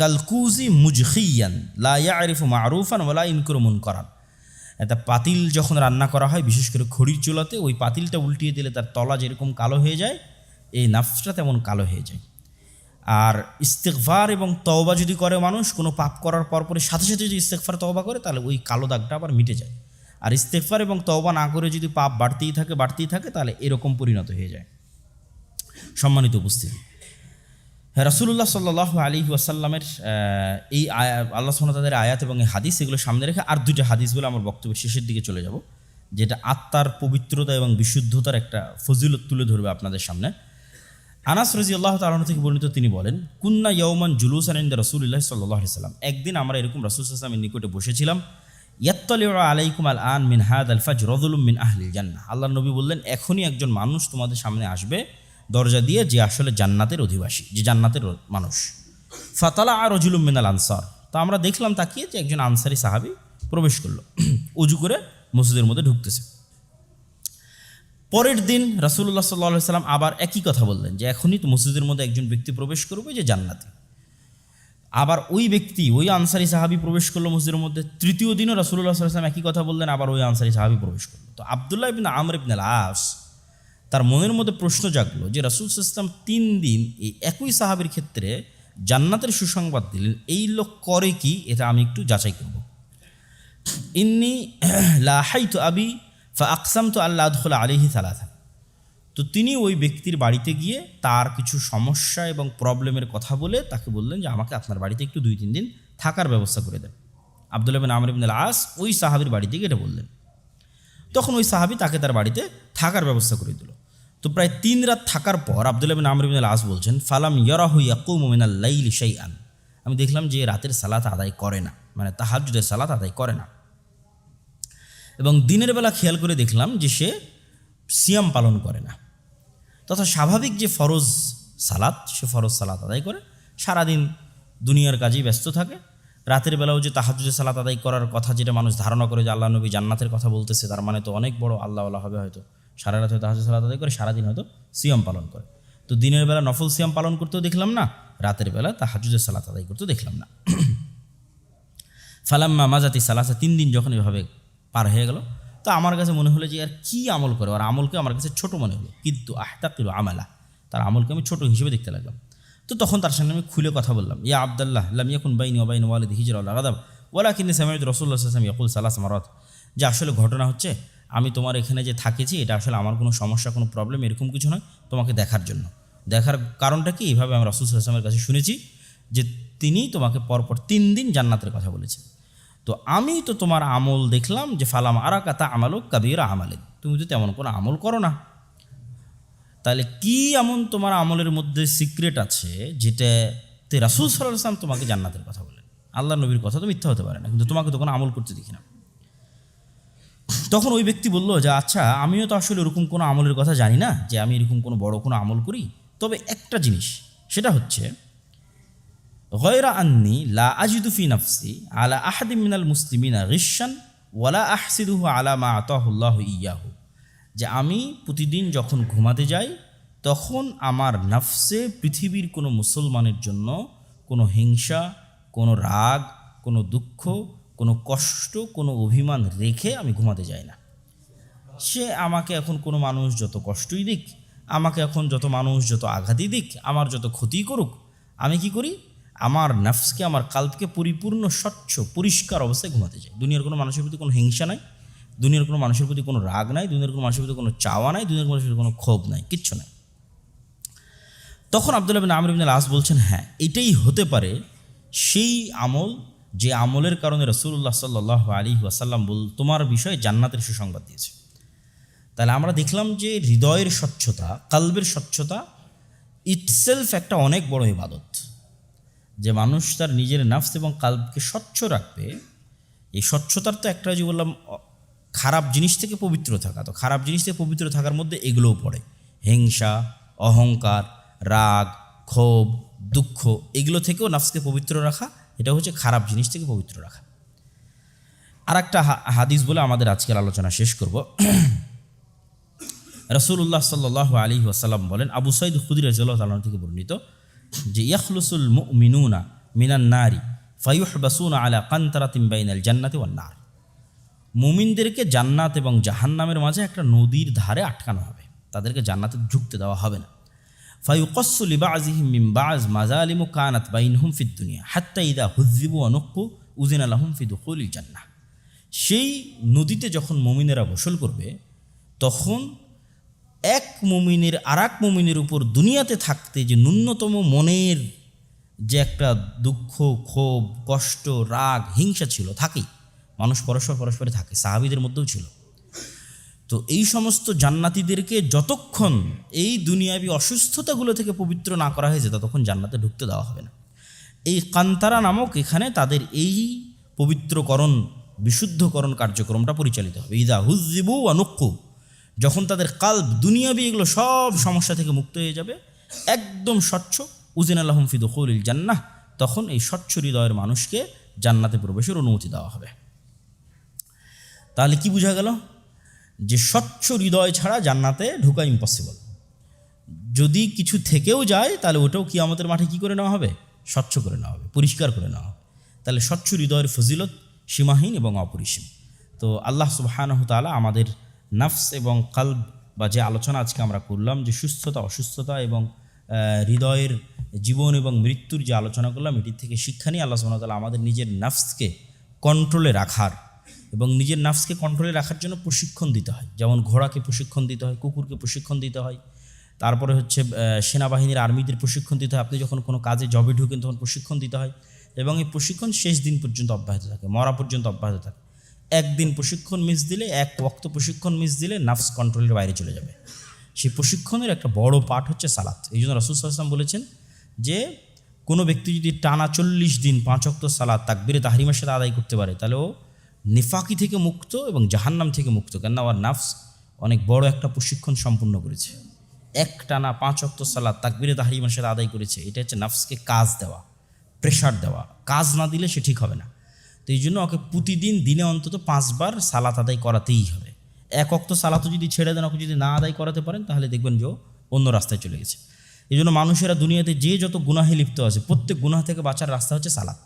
কালকুজি মুজখিয়ান লা ইয়ারিফু মারুফান ওয়ালা ইনকুরু মুনকারান। একটা পাতিল যখন রান্না করা হয়, বিশেষ করে খড়ির চুলাতে, ওই পাতিলটা উল্টিয়ে দিলে তার তলা যেরকম কালো হয়ে যায়, এই নাফসটা তেমন কালো হয়ে যায়। আর ইস্তেগফার এবং তওবা যদি করে মানুষ, কোনো পাপ করার পরপরই সাথে সাথে যদি ইস্তেগফার তওবা করে, তাহলে ওই কালো দাগটা আবার মিটে যায়। আর ইস্তেগফার এবং তওবা না করে যদি পাপ বাড়তেই থাকে, তাহলে এরকম পরিণত হয়ে যায়। সম্মানিত উপস্থিতি, রাসূলুল্লাহ সাল্লাল্লাহু আলাইহি ওয়াসাল্লামের এই আল্লাহ সুবহানাহু ওয়া তাআলার আয়াত এবং এই হাদিস, এগুলো সামনে রেখে আর দুইটা হাদিস বলে আমার বক্তব্যের শেষের দিকে চলে যাব, যেটা আত্মার পবিত্রতা এবং বিশুদ্ধতার একটা ফজিলত তুলে ধরবে আপনাদের সামনে। আনাস রাদিয়াল্লাহু তাআলা থেকে বর্ণিত, তিনি বলেন, কুন্না ইয়াওমান জুলুসান ইনদা রাসূলিল্লাহ সাল্লাল্লাহু আলাইহি ওয়াসাল্লাম, একদিন আমরা এরকম রাসূল সাল্লাল্লাহু আলাইহি ওয়াসাল্লামের নিকটে বসেছিলাম। ইয়াত্তালিউ আলাইকুম আল আন মিন হাদাল ফাজর রাজুলুম মিন আহলিল জান্নাহ, আল্লাহর নবী বললেন, এখনই একজন মানুষ তোমাদের সামনে আসবে দরজা দিয়ে, যে আসলে জান্নাতের অধিবাসী, যে জান্নাতের মানুষ। ফাতালা আর রাজুলুম মিনাল আনসার, তো আমরা দেখলাম তাকিয়ে যে একজন আনসারি সাহাবী প্রবেশ করলো, উজু করে মসজিদের মধ্যে ঢুকতেছে। পরের দিন রাসূলুল্লাহ সাল্লাল্লাহু আলাইহি ওয়াসাল্লাম আবার একই কথা বললেন যে এখনই তো মসজিদের মধ্যে একজন ব্যক্তি প্রবেশ করবে যে জান্নাতি। আবার ওই ব্যক্তি, ওই আনসারি সাহাবী প্রবেশ করলো মসজিদের মধ্যে। তৃতীয় দিনও রাসূলুল্লাহ সাল্লাল্লাহু আলাইহি ওয়াসাল্লাম একই কথা বললেন, আবার ওই আনসারি সাহাবী প্রবেশ করলো। তো আব্দুল্লাহ ইবনে আমর ইবনে আল আস, তার মনের মধ্যে প্রশ্ন জাগলো যে রাসূল সাল্লাল্লাহু আলাইহি ওয়াসাল্লাম 3 দিন এই একই সাহাবীর ক্ষেত্রে জান্নাতের সুসংবাদ দিলেন, এই লোক করে কি, এটা আমি একটু যাচাই করব। ইন্নী লাহাইতু আবি ফাআকসামতু আল্লা আদখুলা আলাইহি সালাসা, তো তিনি ওই ব্যক্তির বাড়িতে গিয়ে তার কিছু সমস্যা এবং প্রবলেমের কথা বলে তাকে বললেন যে আমাকে আপনার বাড়িতে একটু 2-3 দিন থাকার ব্যবস্থা করে দেন। আব্দুল্লাহ ইবনে আমর ইবনে আল আস ওই সাহাবীর বাড়িতে গিয়ে এটা বললেন। তখন ওই সাহাবী তাকে তার বাড়িতে থাকার ব্যবস্থা করে দিল। তো প্রায় 3 রাত থাকার পর আব্দুল্লাহ ইবনে আমর ইবনে আল আস বলছেন, ফালাম ইয়ারাহু ইয়াকুমু মিনাল লাইলি শাইআন, আমি দেখলাম যে রাতের সালাত আদায় করে না, মানে তাহাজ্জুদের সালাত আদায় করে না। এবং দিনের বেলা খেয়াল করে দেখলাম যে সে সিয়াম পালন করে না, তথা স্বাভাবিক যে ফরজ সালাত, সে ফরজ সালাত আদায় করে, সারাদিন দুনিয়ার কাজেই ব্যস্ত থাকে। রাতের বেলাও যে তাহাজ্জুদের সালাত আদায় করার কথা, যেটা মানুষ ধারণা করে যে আল্লাহ নবী জান্নাতের কথা বলতেছে, তার মানে তো অনেক বড় আল্লাহওয়ালা হবে, হয়তো সারা রাত হয়তো তাহাজ্জুদ সালাত আদায় করে, সারাদিন হয়তো সিয়াম পালন করে। তো দিনের বেলা নফল সিয়াম পালন করতেও দেখলাম না, রাতের বেলা তাহাজ্জুদের সালাত আদায় করতেও দেখলাম না। ফালাম্মা মাজাতি সালাসা, 3 দিন যখন এভাবে পার হয়ে গেল, তো আমার কাছে মনে হলো যে আর কী আমল করে, আর আমলকে আমার কাছে ছোট মনে হলো, কিন্তু আহতাকিলু আমালা, তার আমলকে আমি ছোট হিসেবে দেখতে লাগলাম। তো তখন তার সঙ্গে আমি খুলে কথা বললাম, ইয়া আব্দুল্লাহ লাম ইয়াকুন বাইনি ওয়া বাইনা ওয়ালিদি হিজরা ওয়ালা গাদাব ওয়ালাকিন্নী সামি'তু রাসূলুল্লাহ সাল্লাল্লাহু আলাইহি ওয়াসাল্লাম ইয়াকুল সালাস মারাত, যে আসলে ঘটনা হচ্ছে আমি তোমার এখানে যে থাকেছি, এটা আসলে আমার কোনো সমস্যা, কোনো প্রবলেম এরকম কিছু নয়, তোমাকে দেখার জন্য। দেখার কারণটা কি, এইভাবে আমি রাসূল সাল্লাল্লাহু আলাইহি ওয়াসাল্লামের কাছে শুনেছি যে তিনি তোমাকে পরপর 3 দিন জান্নাতের কথা বলেছেন। তো আমি তো তোমার আমল দেখলাম যে ফালাম আরাকাতা আমালুক কাবীরা আমালিন, তুমি তো তেমন কোনো আমল করো না, তাহলে কি এমন তোমার আমলের মধ্যে সিক্রেট আছে যেটাতে রাসূল সাল্লাল্লাহু আলাইহি ওয়াসাল্লাম তোমাকে জান্নাতের কথা বলেন? আল্লাহ নবীর কথা তো মিথ্যা হতে পারে না, কিন্তু তোমাকে তো কোনো আমল করতে দেখি না। তখন ওই ব্যক্তি বলল যে আচ্ছা, আমিও তো আসলে এরকম কোনো আমলের কথা জানি না যে আমি এরকম কোনো বড় কোনো আমল করি, তবে একটা জিনিস, সেটা হচ্ছে গয়রা আন্নি লা আজিদু ফি নাফসি আলা আহাদিম মিনাল মুসলিমিনা গিশশান ওয়ালা আহসিদুহু আলা মা আতাহুল্লাহু ইয়াহু, যে আমি প্রতিদিন যখন ঘুমাতে যাই তখন আমার নাফসে পৃথিবীর কোনো মুসলমানের জন্য কোনো হিংসা, কোনো রাগ, কোনো দুঃখ, কোনো কষ্ট, কোনো অভিমান রেখে আমি ঘুমাতে যাই না। সে আমাকে এখন কোনো মানুষ যত কষ্টই দিক, আমাকে এখন যত মানুষ যত আঘাতই দিক, আমার যত ক্ষতি করুক, আমি কি করি, আমার নাফসকে, আমার কাল্পকে পরিপূর্ণ স্বচ্ছ পরিষ্কার অবস্থায় ঘুমাতে যাই। দুনিয়ার কোনো মানুষের প্রতি কোনো হিংসা নাই, দুনিয়ার কোনো মানুষের প্রতি কোনো রাগ নাই, দুনিয়ার কোনো মানুষের প্রতি কোনো চাওয়া নাই, দুনিয়ার মানুষের প্রতি কোনো ক্ষোভ নাই, কিচ্ছু নাই। তখন আব্দুল্লাহ ইবনে আমর ইবনে আল আস বলছেন, হ্যাঁ, এটাই হতে পারে সেই আমল যে আমলের কারণে রাসূলুল্লাহ সাল্লাল্লাহু আলাইহি ওয়াসাল্লাম তোমার বিষয়ে জান্নাতের সুসংবাদ দিয়েছে। তাহলে আমরা দেখলাম যে হৃদয়ের স্বচ্ছতা, কালবের স্বচ্ছতা ইটসেলফ একটা অনেক বড় ইবাদত। যে মানুষ তার নিজের নাফস এবং কালবকে স্বচ্ছ রাখবে, এই স্বচ্ছতার তো একটা, যে বললাম, খারাপ জিনিস থেকে পবিত্র থাকা, তো খারাপ জিনিস থেকে পবিত্র থাকার মধ্যে এগুলোও পড়ে, হিংসা, অহংকার, রাগ, ক্ষোভ, দুঃখ, এগুলো থেকেও নাফসকে পবিত্র রাখা, এটা হচ্ছে খারাপ জিনিস থেকে পবিত্র রাখা। আর একটা হাদিস বলে আমাদের আজকের আলোচনা শেষ করব। রাসূলুল্লাহ সাল্লাল্লাহু আলাইহি ওয়াসাল্লাম বলেন, আবু সাঈদ খুদরী রাদিয়াল্লাহু তাআলা থেকে বর্ণিত যে ইয়াখলুসুল মুমিনুনা মিনান নারি ফায়ুহবাসুনা আলা কানতারাতিন বাইনাল জান্নাতি ওয়ান নার। মুমিনদেরকে জান্নাত এবং জাহান্নামের মাঝে একটা নদীর ধারে আটকানো হবে, তাদেরকে জান্নাতে ঢুকতে দেওয়া হবে না। ফায়ুকাসসু লিবাযিহিম মিন বায মাযালিমু কানাত বাইনহুম ফিদ দুনিয়া হাত্তা ইযা হুযযিবু ওয়া নুক্কু উযিনা লাহুম ফি দুখুলিল জান্নাহ। সেই নদীতে যখন মুমিনেরা গোসল করবে, তখন এক মুমিনের আর এক মুমিনের উপর দুনিয়াতে থাকতে যে ন্যূনতম মনের যে একটা দুঃখ, ক্ষোভ, কষ্ট, রাগ, হিংসা ছিল, থাকেই, মানুষ পরস্পরে থাকে, সাহাবীদের মধ্যেও ছিল। তো এই সমস্ত জান্নাতীদেরকে যতক্ষণ এই দুনিয়াবী অসুস্থতাগুলো থেকে পবিত্র না করা হয়েছে, ততক্ষণ জান্নাতে ঢুকতে দেওয়া হবে না। এই কান্তারা নামক এখানে তাদের এই পবিত্রকরণ, বিশুদ্ধকরণ কার্যক্রমটা পরিচালিত হবে। ইদা হুযযিবু ওয়া নুক্কু, যখন তাদের কাল্ব, দুনিয়াবী এগুলো সব সমস্যা থেকে মুক্ত হয়ে যাবে, একদম স্বচ্ছ, উযিনা লাহুম ফি দুখুলিল জান্নাহ, তখন এই স্বচ্ছ হৃদয়ের মানুষকে জান্নাতে প্রবেশের অনুমতি দেওয়া হবে। তাহলে কি বোঝা গেল? যে স্বচ্ছ হৃদয় ছাড়া জান্নাতে ঢোকা ইম্পসিবল। যদি কিছু থেকেও যায়, তাহলে ওটাও কিয়ামতের মাঠে কি করে নেওয়া হবে? স্বচ্ছ করে নেওয়া হবে, পরিষ্কার করে নেওয়া হবে। তাহলে স্বচ্ছ হৃদয়ের ফজিলত সীমাহীন এবং অপরিসীম। তো আল্লাহ সুবহানাহু তাআলা আমাদের নফস এবং কলব, বা যে আলোচনা আজকে আমরা করলাম, যে সুস্থতা, অসুস্থতা এবং হৃদয়ের জীবন এবং মৃত্যুর যে আলোচনা করলাম, এটির থেকে শিক্ষা নিয়ে আল্লাহ সুবহানাহু তাআলা আমাদের নিজের নফসকে কন্ট্রোলে রাখার এবং নিজের নফসকে কন্ট্রোলে রাখার জন্য প্রশিক্ষণ দিতে হয়। যেমন ঘোড়াকে প্রশিক্ষণ দিতে হয়, কুকুরকে প্রশিক্ষণ দিতে হয়, তারপরে হচ্ছে সেনাবাহিনীর, আর্মিদের প্রশিক্ষণ দিতে হয়। আপনি যখন কোনো কাজে জবে ঢুকেন তখন প্রশিক্ষণ দিতে হয়, এবং এই প্রশিক্ষণ শেষ দিন পর্যন্ত অব্যাহত থাকে, মরা পর্যন্ত অব্যাহত থাকে। একদিন প্রশিক্ষণ মিস দিলে, এক ওয়াক্ত প্রশিক্ষণ মিস দিলে নফস কন্ট্রোলের বাইরে চলে যাবে। সেই প্রশিক্ষণের একটা বড় পার্ট হচ্ছে সালাত। এই জন্য রাসূল সাল্লাল্লাহু আলাইহি ওয়াসাল্লাম বলেছেন যে কোনো ব্যক্তি যদি টানা 40 দিন 5 ওয়াক্ত সালাত তাকবীরে তাহরিমের সাথে আদায় করতে পারে, তাহলে ও নিফাকি থেকে মুক্ত এবং জাহান্নাম থেকে মুক্ত। কেননা ওর নফস অনেক বড় একটা প্রশিক্ষণ সম্পূর্ণ করেছে। এক টানা 5 ওয়াক্ত সালাত তাকবীরে তাহরিমের সাথে আদায় করেছে। এটা হচ্ছে নফসকে কাজ দেওয়া, প্রেশার দেওয়া। কাজ না দিলে সে ঠিক হবে না। তো এই জন্য ওকে প্রতিদিন দিনে অন্তত 5 বার সালাত আদায় করাতেই হবে। এক ওয়াক্ত সালাতও যদি ছেড়ে দেন, ওকে যদি না আদায় করাতে পারেন, তাহলে দেখবেন যে অন্য রাস্তায় চলে গেছে। এই জন্য মানুষেরা দুনিয়াতে যে যত গুনাহে লিপ্ত আছে, প্রত্যেক গুনাহ থেকে বাঁচার রাস্তা হচ্ছে সালাত।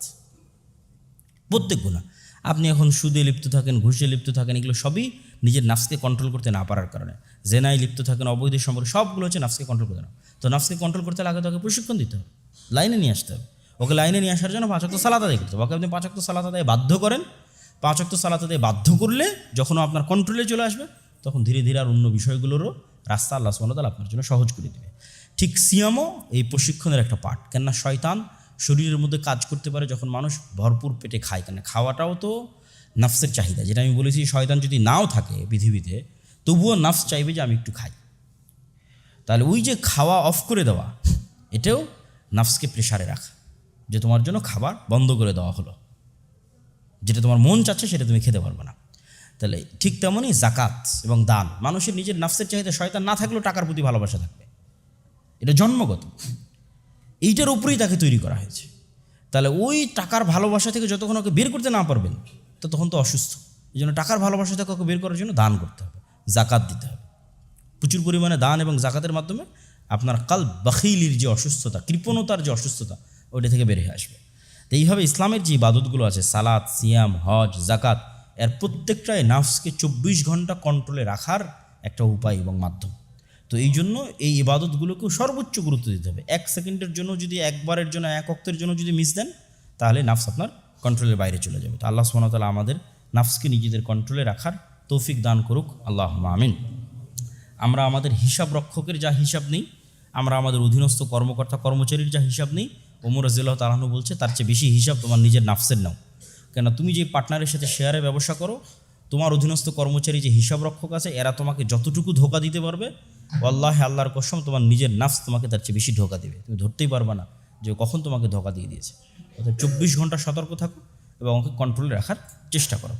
প্রত্যেক গুনাহ, আপনি এখন সুদে লিপ্ত থাকেন, ঘুষে লিপ্ত থাকেন, এগুলো সবই নিজের নফসকে কন্ট্রোল করতে না পারার কারণে। জেনায় লিপ্ত থাকেন, অবৈধ সম্পর্ক, সবগুলো হচ্ছে নফসকে কন্ট্রোল করতে না। তো নফসকে কন্ট্রোল করতে লাগে তাকে প্রশিক্ষণ দিতে হবে, লাইনে নিয়ে আসতে হবে। ওকে লাইনে নিয়ে আসার জন্য 5 ওয়াক্ত সালাত আদায় করতে হবে। ওকে আপনি 5 ওয়াক্ত সালাত আদায় বাধ্য করেন। 5 ওয়াক্ত সালাত আদায় বাধ্য করলে যখন আপনার কন্ট্রোলে চলে আসবে, তখন ধীরে ধীরে আর অন্য বিষয়গুলোরও রাস্তা আল্লাহ সুবহানাহু ওয়া তাআলা আপনার জন্য সহজ করে দেবে। ঠিক সিয়ামও এই প্রশিক্ষণের একটা পার্ট। কেননা শয়তান শরীরের মধ্যে কাজ করতে পারে যখন মানুষ ভরপুর পেটে খায়। কেন খাওয়াটাও তো নফসের চাহিদা। যেটা আমি বলেছি, শয়তান যদি নাও থাকে পৃথিবীতে, তবুও নফস চাইবে যে আমি একটু খাই। তাহলে ওই যে খাওয়া অফ করে দেওয়া, এটাও নফসকে প্রেশারে রাখা, যে তোমার জন্য খাবার বন্ধ করে দেওয়া হলো, যেটা তোমার মন চাচ্ছে সেটা তুমি খেতে পারবে না। তাহলে ঠিক তেমনই জাকাত এবং দান। মানুষের নিজের নফসের চাহিদা, শয়তান না থাকলেও টাকার প্রতি ভালোবাসা থাকবে, এটা জন্মগত। এইটার উপরেই তাকে তৈরি করা হয়েছে। তাহলে ওই টাকার ভালোবাসা থেকে যতক্ষণ ওকে বের করতে না পারবেন, তখন তো অসুস্থ। এই জন্য টাকার ভালোবাসা থেকে ওকে বের করার জন্য দান করতে হবে, জাকাত দিতে হবে। প্রচুর পরিমাণে দান এবং জাকাতের মাধ্যমে আপনার কালব বাখিলির যে অসুস্থতা, কৃপণতার যে অসুস্থতা, ওইটা থেকে বের হয়ে আসবে। তো এইভাবে ইসলামের যে ইবাদতগুলো আছে, সালাত, সিয়াম, হজ, জাকাত, এর প্রত্যেকটাই নফসকে 24 ঘন্টা কন্ট্রোলে রাখার একটা উপায় এবং মাধ্যম। তো এই জন্য এই ইবাদতগুলোকেও সর্বোচ্চ গুরুত্ব দিতে হবে। 1 সেকেন্ডের জন্য যদি, একবারের জন্য, 1 ওয়াক্তের জন্য যদি মিস দেন, তাহলে নফস আপনার কন্ট্রোলের বাইরে চলে যাবে। তো আল্লাহ সুবহানাহু ওয়া তাআলা আমাদের নফসকে নিজেদের কন্ট্রোলে রাখার তৌফিক দান করুক, আল্লাহুম্মা আমিন। আমরা আমাদের হিসাব রক্ষকের যা হিসাব নেই, আমরা আমাদের অধীনস্থ কর্মকর্তা কর্মচারীর যা হিসাব নেই, ওমর রাদিয়াল্লাহু তাআলা আনহু বলছে তার চেয়ে বেশি হিসাব তোমার নিজের নফসের নাও। কেন তুমি যে পার্টনারের সাথে শেয়ারে ব্যবসা করো, তোমার অধীনস্থ কর্মচারী যে হিসাব রক্ষক আছে, এরা তোমাকে যতটুকু ধোকা দিতে পারবে, ওয়াল্লাহি আল্লাহর কসম, তোমার নিজের নফস তোমাকে তার চেয়ে বেশি ধোকা দেবে। তুমি ধরতেই পারবে না যে কখন তোমাকে ধোকা দিয়ে দিয়েছে। অর্থাৎ 24 ঘন্টা সতর্ক থাকো এবং ওকে কন্ট্রোলে রাখার চেষ্টা করো।